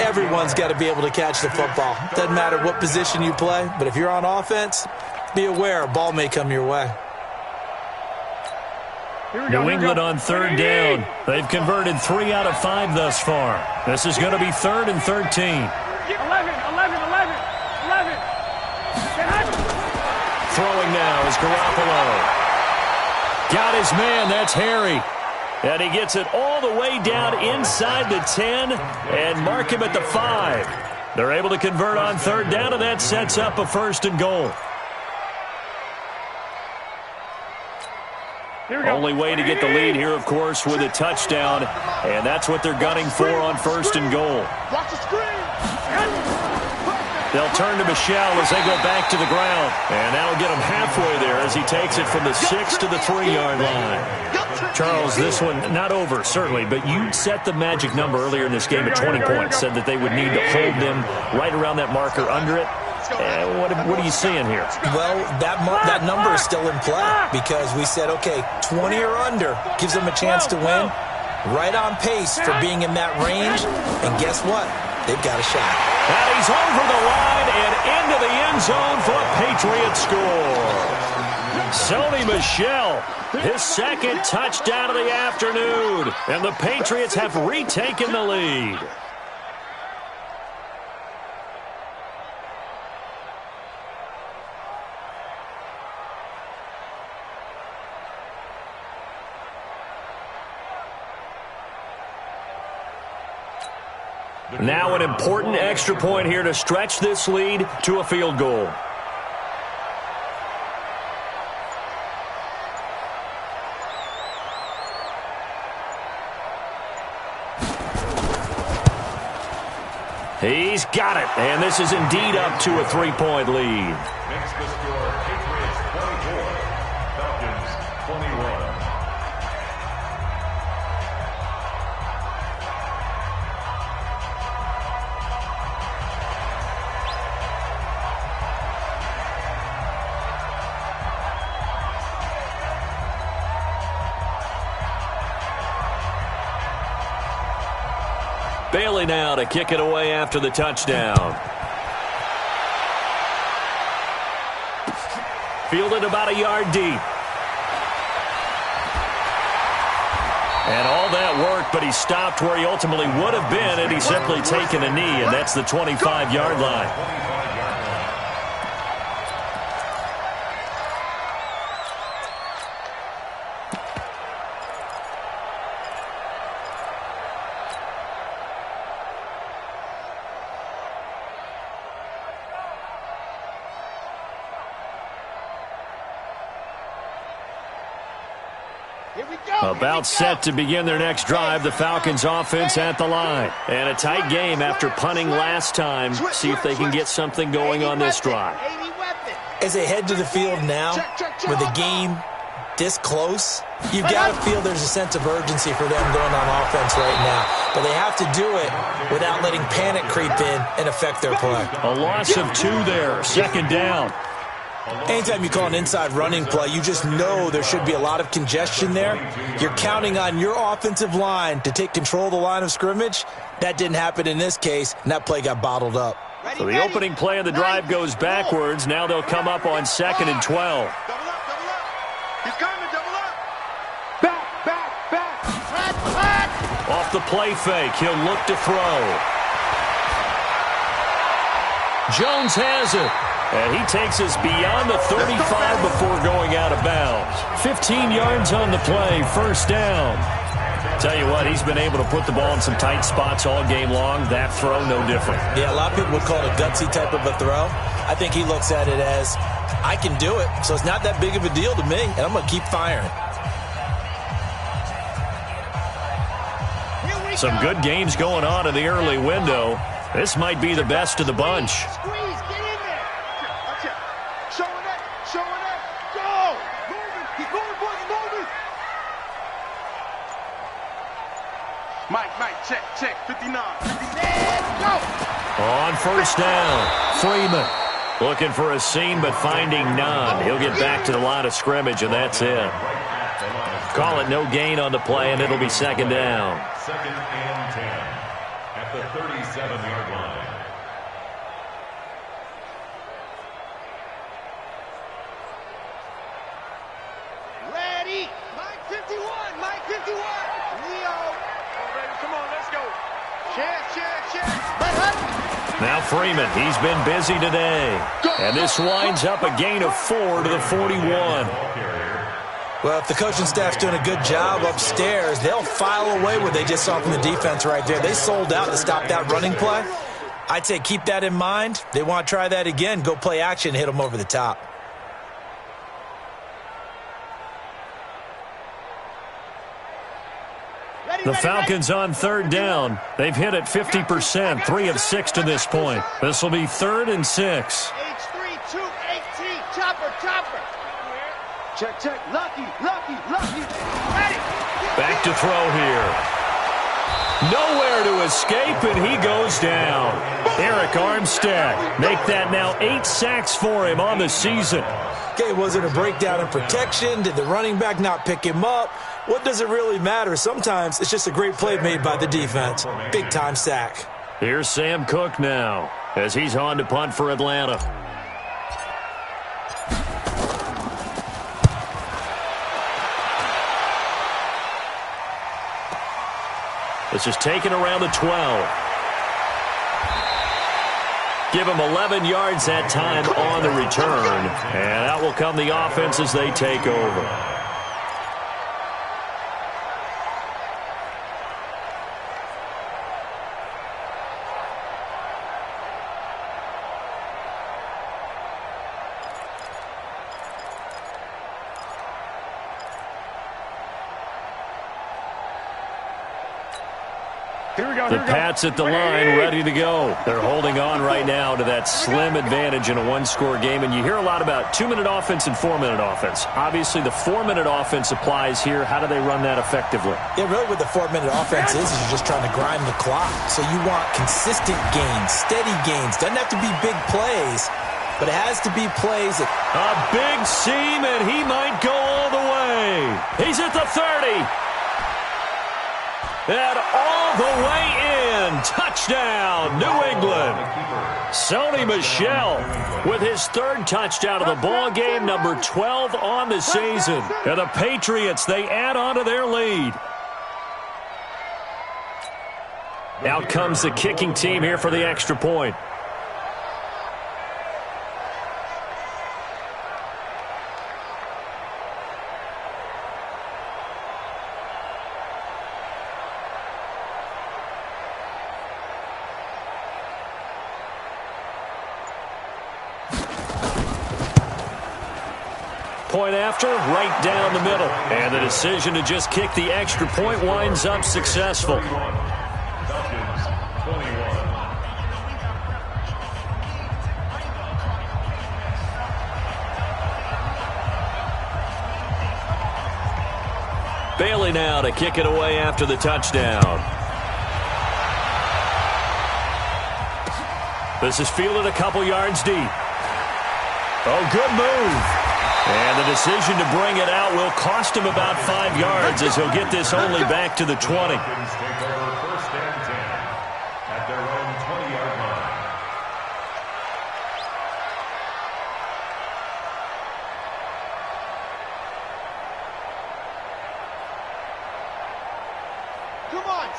Everyone's got to be able to catch the football. Doesn't matter what position you play, but if you're on offense, be aware a ball may come your way. New England on third down. They've converted 3 out of 5 thus far. This is going to be 3rd and 13. 11. Throwing now is Garoppolo. Got his man, that's Harry. And he gets it all the way down inside the 10 and mark him at the 5. They're able to convert on third down, and that sets up a 1st and goal. Only way to get the lead here, of course, with a touchdown, and that's what they're gunning for on 1st and goal. They'll turn to Michel as they go back to the ground, and that'll get him halfway there as he takes it from the 6 to the 3-yard line. Charles, this one not over, certainly, but you set the magic number earlier in this game at 20 points, said that they would need to hold them right around that marker under it. What are you seeing here? Well, that number is still in play because we said, okay, 20 or under gives them a chance to win. Right on pace for being in that range, and guess what? They've got a shot. And he's over the line and into the end zone for a Patriot score. Sony Michel, his 2nd touchdown of the afternoon, and the Patriots have retaken the lead. Now an important extra point here to stretch this lead to a field goal. He's got it, and this is indeed up to a 3-point lead. Makes the score Patriots 24, Falcons 21. Bailey now to kick it away after the touchdown. Fielded about a yard deep. And all that work, but he stopped where he ultimately would have been had he simply taken a knee, and that's the 25-yard line. About set to begin their next drive, the Falcons offense at the line. And a tight game after punting last time. See if they can get something going on this drive. As they head to the field now, with the game this close, you've got to feel there's a sense of urgency for them going on offense right now. But they have to do it without letting panic creep in and affect their play. A loss of 2 there, 2nd down. Anytime you call an inside running play, you just know there should be a lot of congestion there. You're counting on your offensive line to take control of the line of scrimmage. That didn't happen in this case, and that play got bottled up. So the opening play of the drive goes backwards. Now they'll come up on 2nd and 12. Double up. He's coming, double up. Back. Off the play fake, he'll look to throw. Jones has it. And he takes us beyond the 35 before going out of bounds. 15 yards on the play, 1st down. Tell you what, he's been able to put the ball in some tight spots all game long. That throw, no different. Yeah, a lot of people would call it a gutsy type of a throw. I think he looks at it as, I can do it, so it's not that big of a deal to me, and I'm going to keep firing. Some good games going on in the early window. This might be the best of the bunch. Mike, check, 59. On 1st down, Freeman. Looking for a seam, but finding none. He'll get back to the line of scrimmage, and that's it. Call it no gain on the play, and it'll be second down. Second and 10 at the 37-yard line. Ready. Mike 51. Mike 51. Leo. Come on, let's go. Chance. Now Freeman, he's been busy today. And this winds up a gain of 4 to the 41. Well, if the coaching staff's doing a good job upstairs, they'll file away what they just saw from the defense right there. They sold out to stop that running play. I'd say keep that in mind. They want to try that again. Go play action, hit them over the top. The Falcons on third down. They've hit it 50%, 3 of 6 to this point. This will be 3rd and 6. H3, 218. Chopper. Check. Lucky. Ready. Back to throw here. Nowhere to escape, and he goes down. Eric Armstead, make that now 8 sacks for him on the season. Okay, was it a breakdown in protection? Did the running back not pick him up? What does it really matter? Sometimes it's just a great play made by the defense. Big-time sack. Here's Sam Cook now as he's on to punt for Atlanta. This is taken around the 12. Give him 11 yards that time on the return. And out will come the offense as they take over. The Pats at the line, ready to go. They're holding on right now to that slim advantage in a one-score game. And you hear a lot about 2-minute offense and 4-minute offense. Obviously, the 4-minute offense applies here. How do they run that effectively? Yeah, really what the 4-minute offense is you're just trying to grind the clock. So you want consistent gains, steady gains. Doesn't have to be big plays, but it has to be plays that... A big seam, and he might go all the way. He's at the 30. And all the way in. Touchdown, New England. Sony Michel with his 3rd touchdown of the ball game, number 12 on the season. And the Patriots, they add on to their lead. Out comes the kicking team here for the extra point. Point after, right down the middle. And the decision to just kick the extra point winds up successful. Bailey now to kick it away after the touchdown. This is fielded a couple yards deep. Oh, good move. And the decision to bring it out will cost him about 5 yards as he'll get this only back to the 20. Take over 1st and 10 at their own 20-yard line.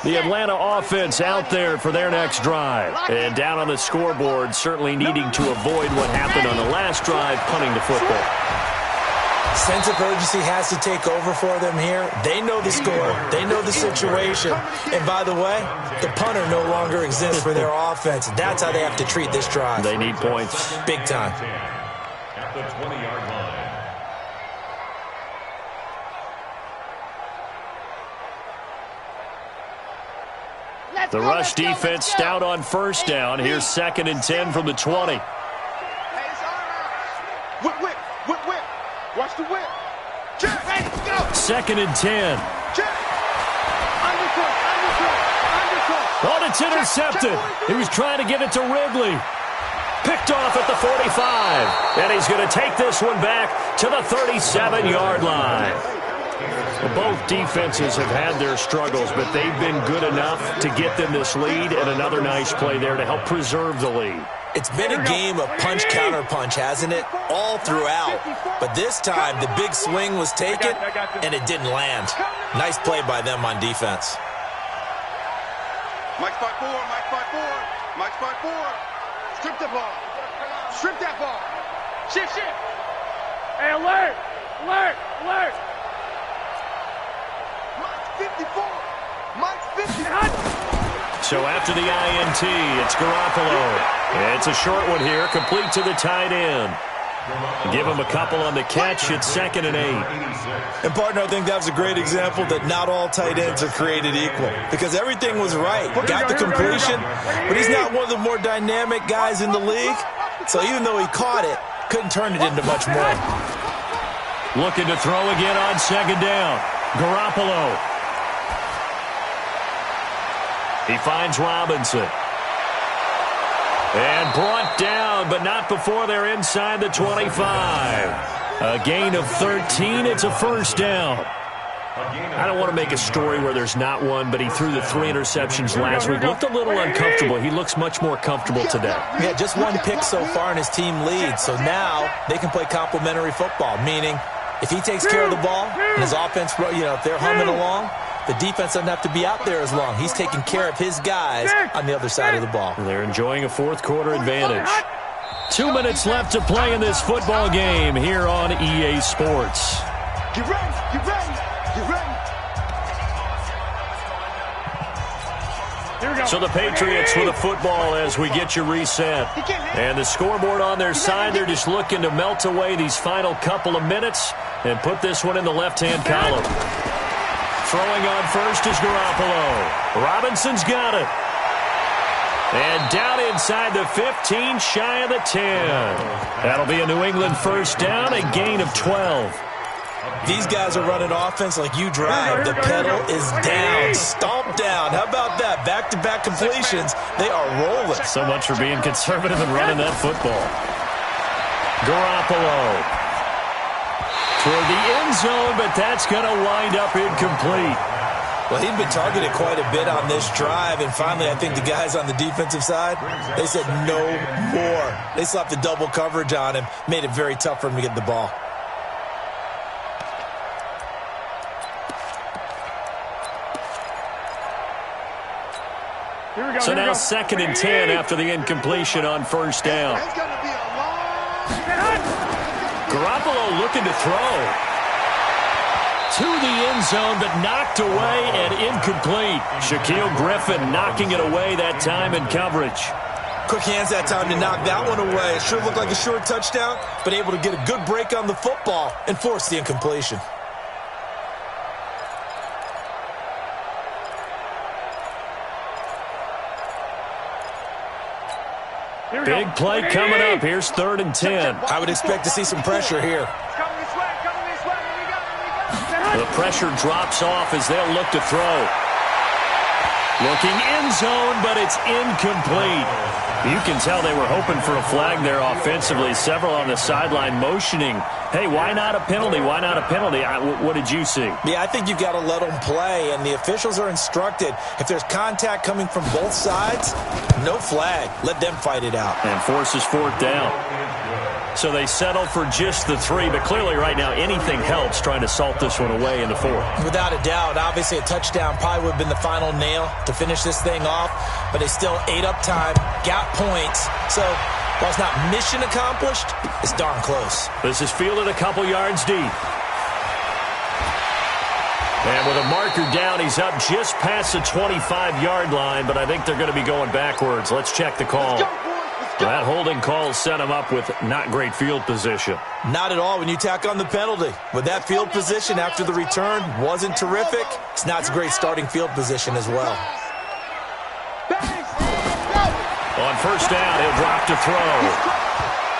The Atlanta offense out there for their next drive. And down on the scoreboard, certainly needing to avoid what happened on the last drive, punting the football. Sense of urgency has to take over for them here. They know the score. They know the situation. And by the way, the punter no longer exists for their offense. That's how they have to treat this drive. They need points. Big time. At the 20-yard line. The rush defense stout on 1st down. Here's 2nd and 10 from the 20. Whip. Watch the whip. Check. Ready, go. 2nd and 10. Check. Undercut. Oh, it's intercepted. He was trying to get it to Ridley. picked off at the 45. And he's going to take this one back to the 37-yard line. Well, both defenses have had their struggles, but they've been good enough to get them this lead, and another nice play there to help preserve the lead. It's been a game of punch-counter-punch, hasn't it? All throughout. But this time, the big swing was taken, and it didn't land. Nice play by them on defense. Mike's 5-4, Mike's 5-4, Mike's 5-4. Strip the ball. Strip that ball. Shift. Hey, alert! Alert! Alert! Mike's 54. Mike's 50. So after the INT, it's Garoppolo. It's a short one here, complete to the tight end. Give him a couple on the catch. It's 2nd and 8. And, partner, I think that was a great example that not all tight ends are created equal, because everything was right. Got the completion, but he's not one of the more dynamic guys in the league. So even though he caught it, couldn't turn it into much more. Looking to throw again on 2nd down. Garoppolo. He finds Robinson. And brought down, but not before they're inside the 25. A gain of 13. It's a first down. I don't want to make a story where there's not one, but he threw the 3 interceptions last week. Looked a little uncomfortable. He looks much more comfortable today. Yeah, just 1 pick so far and his team leads. So now they can play complementary football, meaning if he takes care of the ball and his offense, if they're humming along, the defense doesn't have to be out there as long. He's taking care of his guys on the other side of the ball. They're enjoying a fourth-quarter advantage. 2 minutes left to play in this football game here on EA Sports. Get ready, get ready, get ready. So the Patriots with a football as we get you reset. And the scoreboard on their side, they're just looking to melt away these final couple of minutes and put this one in the left-hand column. Throwing on first is Garoppolo. Robinson's got it. And down inside the 15, shy of the 10. That'll be a New England first down, a gain of 12. These guys are running offense like you drive. The pedal is down, stomped down. How about that? Back-to-back completions. They are rolling. So much for being conservative and running that football. Garoppolo. Toward the end zone, but that's going to wind up incomplete. Well, he'd been targeted quite a bit on this drive, and finally I think the guys on the defensive side, they said no more. They slapped the double coverage on him, made it very tough for him to get the ball. So now 2nd and 10 after the incompletion on first down. Garoppolo looking to throw. To the end zone, but knocked away and incomplete. Shaquille Griffin knocking it away that time in coverage. Quick hands that time to knock that one away. It sure looked like a short touchdown, but able to get a good break on the football and force the incompletion. Big play coming up. Here's 3rd and 10. I would expect to see some pressure here. The pressure drops off as they'll look to throw. Looking end zone, but it's incomplete. You can tell they were hoping for a flag there offensively. Several on the sideline motioning, hey, why not a penalty? Why not a penalty? What did you see? Yeah, I think you've got to let them play, and the officials are instructed. If there's contact coming from both sides, no flag. Let them fight it out. And forces 4th down. So they settle for just the 3, but clearly right now anything helps trying to salt this one away in the 4th. Without a doubt, obviously a touchdown probably would have been the final nail to finish this thing off, but they still ate up time, got points. So while it's not mission accomplished, it's darn close. This is fielded a couple yards deep. And with a marker down, he's up just past the 25-yard line, but I think they're going to be going backwards. Let's check the call. That holding call set him up with not great field position. Not at all when you tack on the penalty. With that field position after the return wasn't terrific, it's not a great starting field position as well. On first down, he'll drop to throw.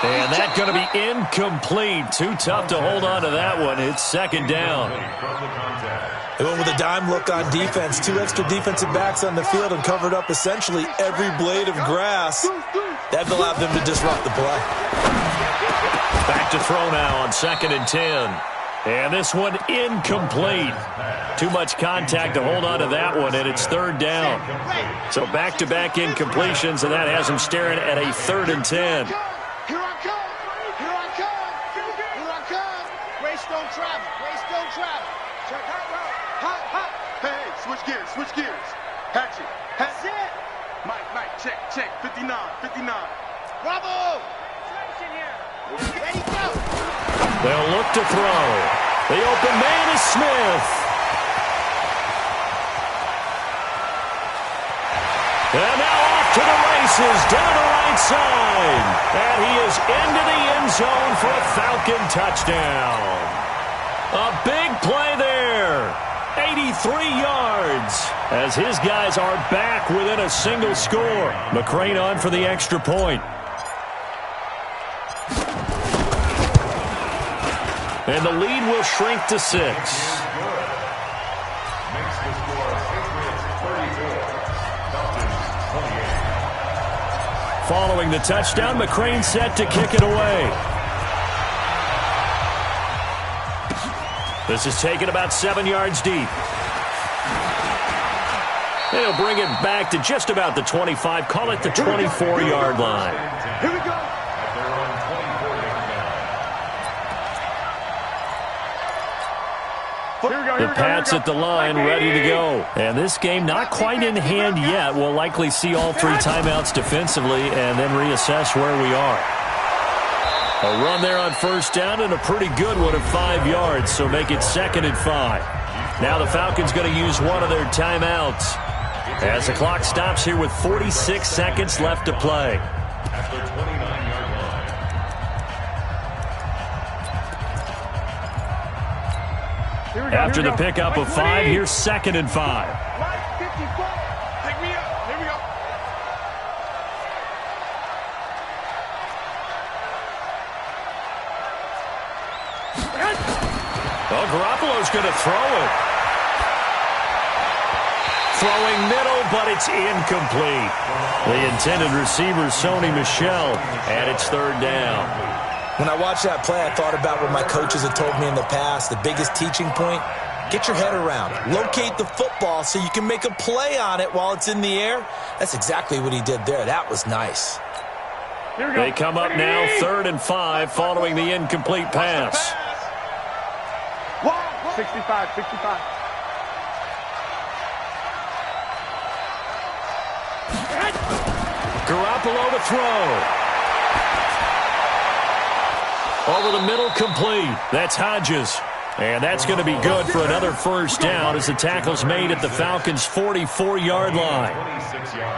And that's going to be incomplete. Too tough to hold on to that one. It's 2nd down. They went with a dime look on defense. 2 extra defensive backs on the field and covered up essentially every blade of grass. That allowed them to disrupt the play. Back to throw now on 2nd and 10. And this one incomplete. Too much contact to hold on to that one, and it's 3rd down. So back-to-back incompletions, and that has them staring at a 3rd and 10. Here I come. Here I come. Here I come. Race don't travel. Race don't travel. Check hot route. Hot, hot. Hey, switch gears. Switch gears. Hatchet. That's it. Mike, check. 59. Bravo. Ready, go. They'll look to throw. The open man is Smith. And now off to the races down the right side. And he is into the end zone for a Falcon touchdown. A big play there. 83 yards as his guys are back within a single score. McCrane on for the extra point. And the lead will shrink to 6. Following the touchdown, McCrane set to kick it away. This is taken about 7 yards deep. They'll bring it back to just about the 25, call it the 24-yard line. Here we go. The Pats at the line, ready to go. And this game not quite in hand yet. We'll likely see all 3 timeouts defensively and then reassess where we are. A run there on 1st down and a pretty good one of 5 yards, so make it 2nd and 5. Now the Falcons going to use one of their timeouts as the clock stops here with 46 seconds left to play. After the pickup of 5, here's 2nd and 5. Mike, 54. Pick me up. Here we go. Well, Garoppolo's going to throw it. Throwing middle, but it's incomplete. The intended receiver, Sony Michel, and it's 3rd down. When I watched that play, I thought about what my coaches had told me in the past. The biggest teaching point, get your head around. Locate the football so you can make a play on it while it's in the air. That's exactly what he did there. That was nice. They come up now 3rd and 5 following the incomplete pass. 65. Garoppolo to throw. Over the middle, complete. That's Hodges. And that's going to be good for another 1st down as the tackle's made at the Falcons' 44-yard line.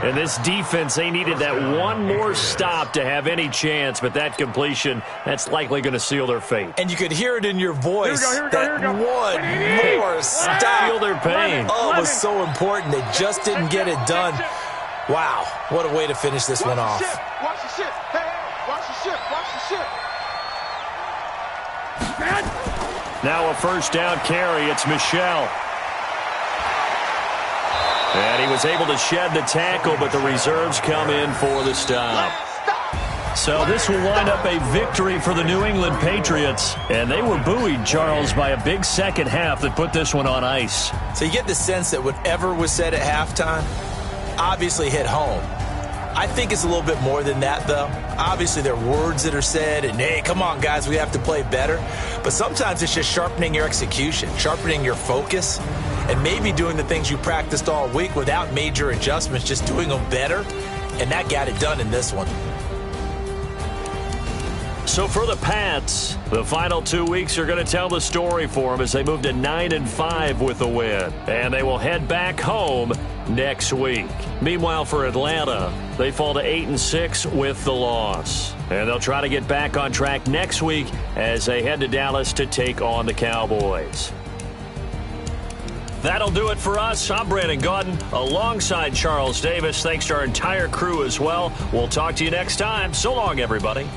And this defense, they needed that one more stop to have any chance, but that completion, that's likely going to seal their fate. And you could hear it in your voice. Here we go. One more stop. Feel their pain. Oh, it was so important. They just didn't get it done. Wow, what a way to finish this one off. Watch the ship. Hey, watch the ship. Watch the ship. Now a 1st down carry. It's Michel. And he was able to shed the tackle, but the reserves come in for the stop. So this will wind up a victory for the New England Patriots. And they were buoyed, Charles, by a big second half that put this one on ice. So you get the sense that whatever was said at halftime obviously hit home. I think it's a little bit more than that, though. Obviously, there are words that are said, and, hey, come on, guys, we have to play better. But sometimes it's just sharpening your execution, sharpening your focus, and maybe doing the things you practiced all week without major adjustments, just doing them better. And that got it done in this one. So for the Pats, the final 2 weeks are going to tell the story for them as they move to 9-5 with the win. And they will head back home next week. Meanwhile, for Atlanta, they fall to 8-6 with the loss. And they'll try to get back on track next week as they head to Dallas to take on the Cowboys. That'll do it for us. I'm Brandon Gaudin alongside Charles Davis. Thanks to our entire crew as well. We'll talk to you next time. So long, everybody.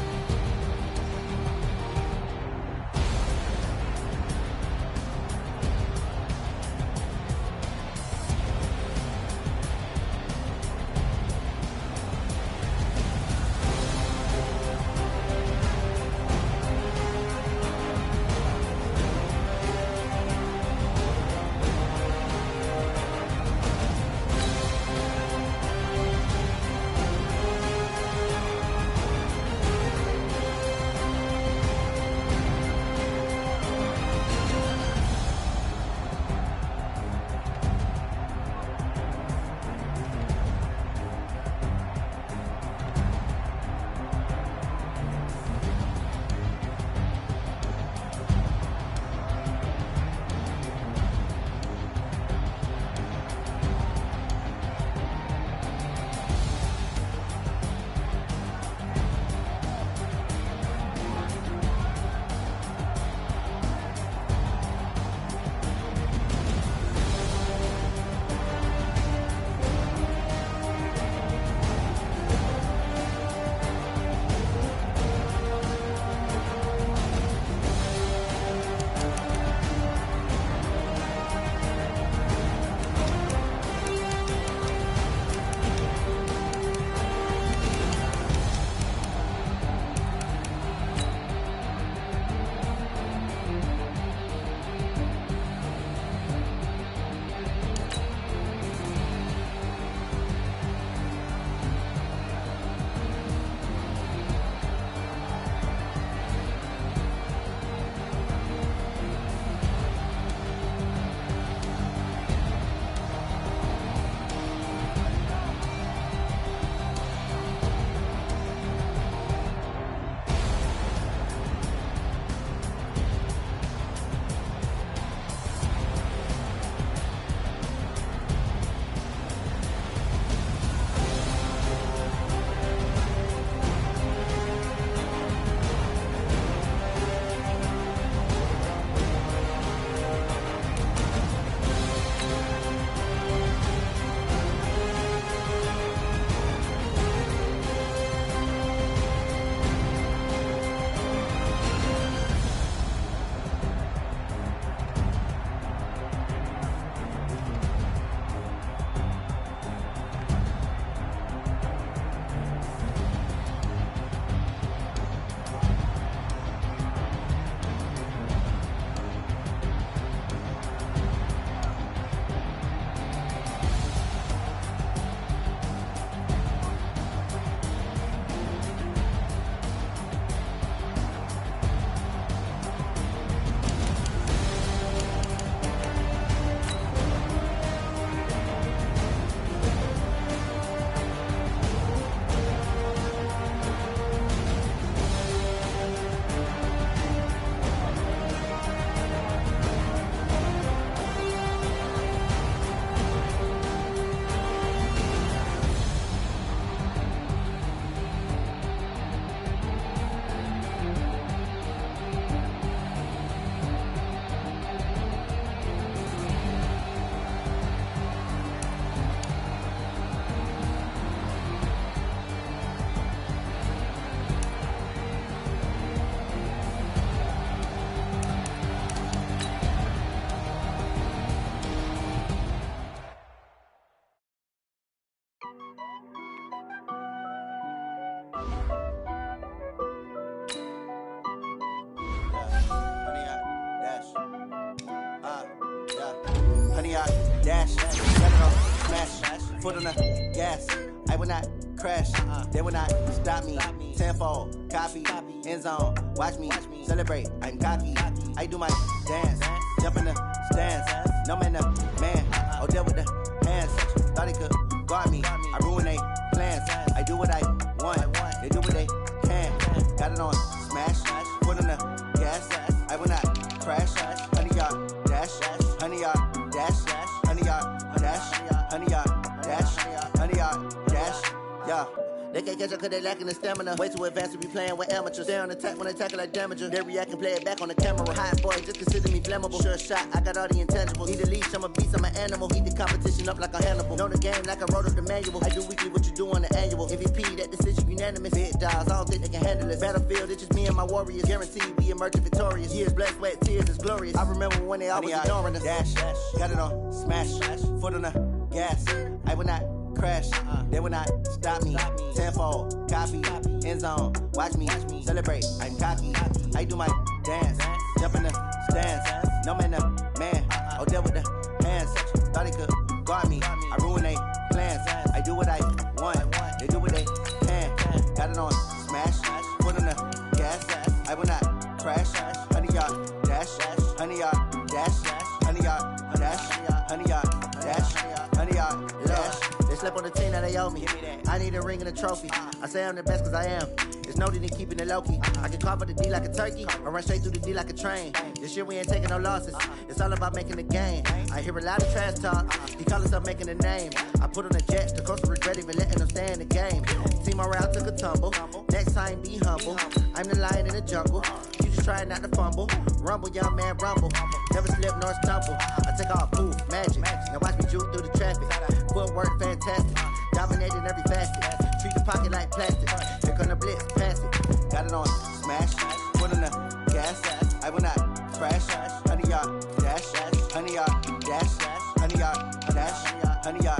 smash, smash, foot on the gas. I will not crash, they will not stop me. Tenfold, copy, end zone, watch me celebrate. I'm cocky, I do my dance, jump in the stands. No man, oh, deal with the hands. Thought he could guard me, I ruin they plans. I do what I want, they do what they can. Got it on smash, foot on the gas. I will not crash, 100-yard dash, 100-yard dash, 100-yard dash, 100-yard dash, 100-yard dash, yeah. They can't catch up cause they lacking the stamina. Way too advanced to be playing with amateurs. Stay on attack when they tackle like damager. They react and play it back on the camera. Hot boy, just consider me flammable. Sure shot, I got all the intangibles. Need a leash, I'm a beast, I'm an animal. Heat the competition up like a Hannibal. Know the game like I wrote up the manual. I do weekly what you do on the annual. MVP, that decision unanimous. Big dogs, I don't think they can handle this. Battlefield, it's just me and my warriors. Guaranteed we emerging victorious. Years, blood, sweat, tears, it's glorious. I remember when they always ignoring us. Dash, got it on smash, foot on the gas. I will not crash, they will not stop me. Tenfold, copy, end zone, watch me celebrate. I'm cocky, I do my dance, jump in the stands. No man, oh, deal with the hands. Thought he could guard me, I ruin they plans. I do what I want, they do what they can. Got it on smash, foot on the gas. I will not crash, 100-yard dash, 100-yard dash, 100-yard dash, 100-yard dash, 100-yard dash. They slept on the team that they owe me. I need a ring and a trophy. I say I'm the best cause I am. It's noted in keeping it low-key. I can carve up the D like a turkey or run straight through the D like a train. This year we ain't taking no losses. It's all about making the game. I hear a lot of trash talk. He call himself making a name. I put on the jets. The coach will regret even letting them stay in the game. Team morale took a tumble. Next time be humble. I'm the lion in the jungle. You just try not to fumble. Rumble, young man, rumble. Never slip nor stumble. I take off, move, magic. Now watch me juke through the traffic. Footwork fantastic. Dominating every facet. Treat the pocket like plastic. Here come the blitz, pass it. Got it on smash, foot on the gas. I will not crash, 100-yard dash, 100-yard dash, 100-yard dash, 100-yard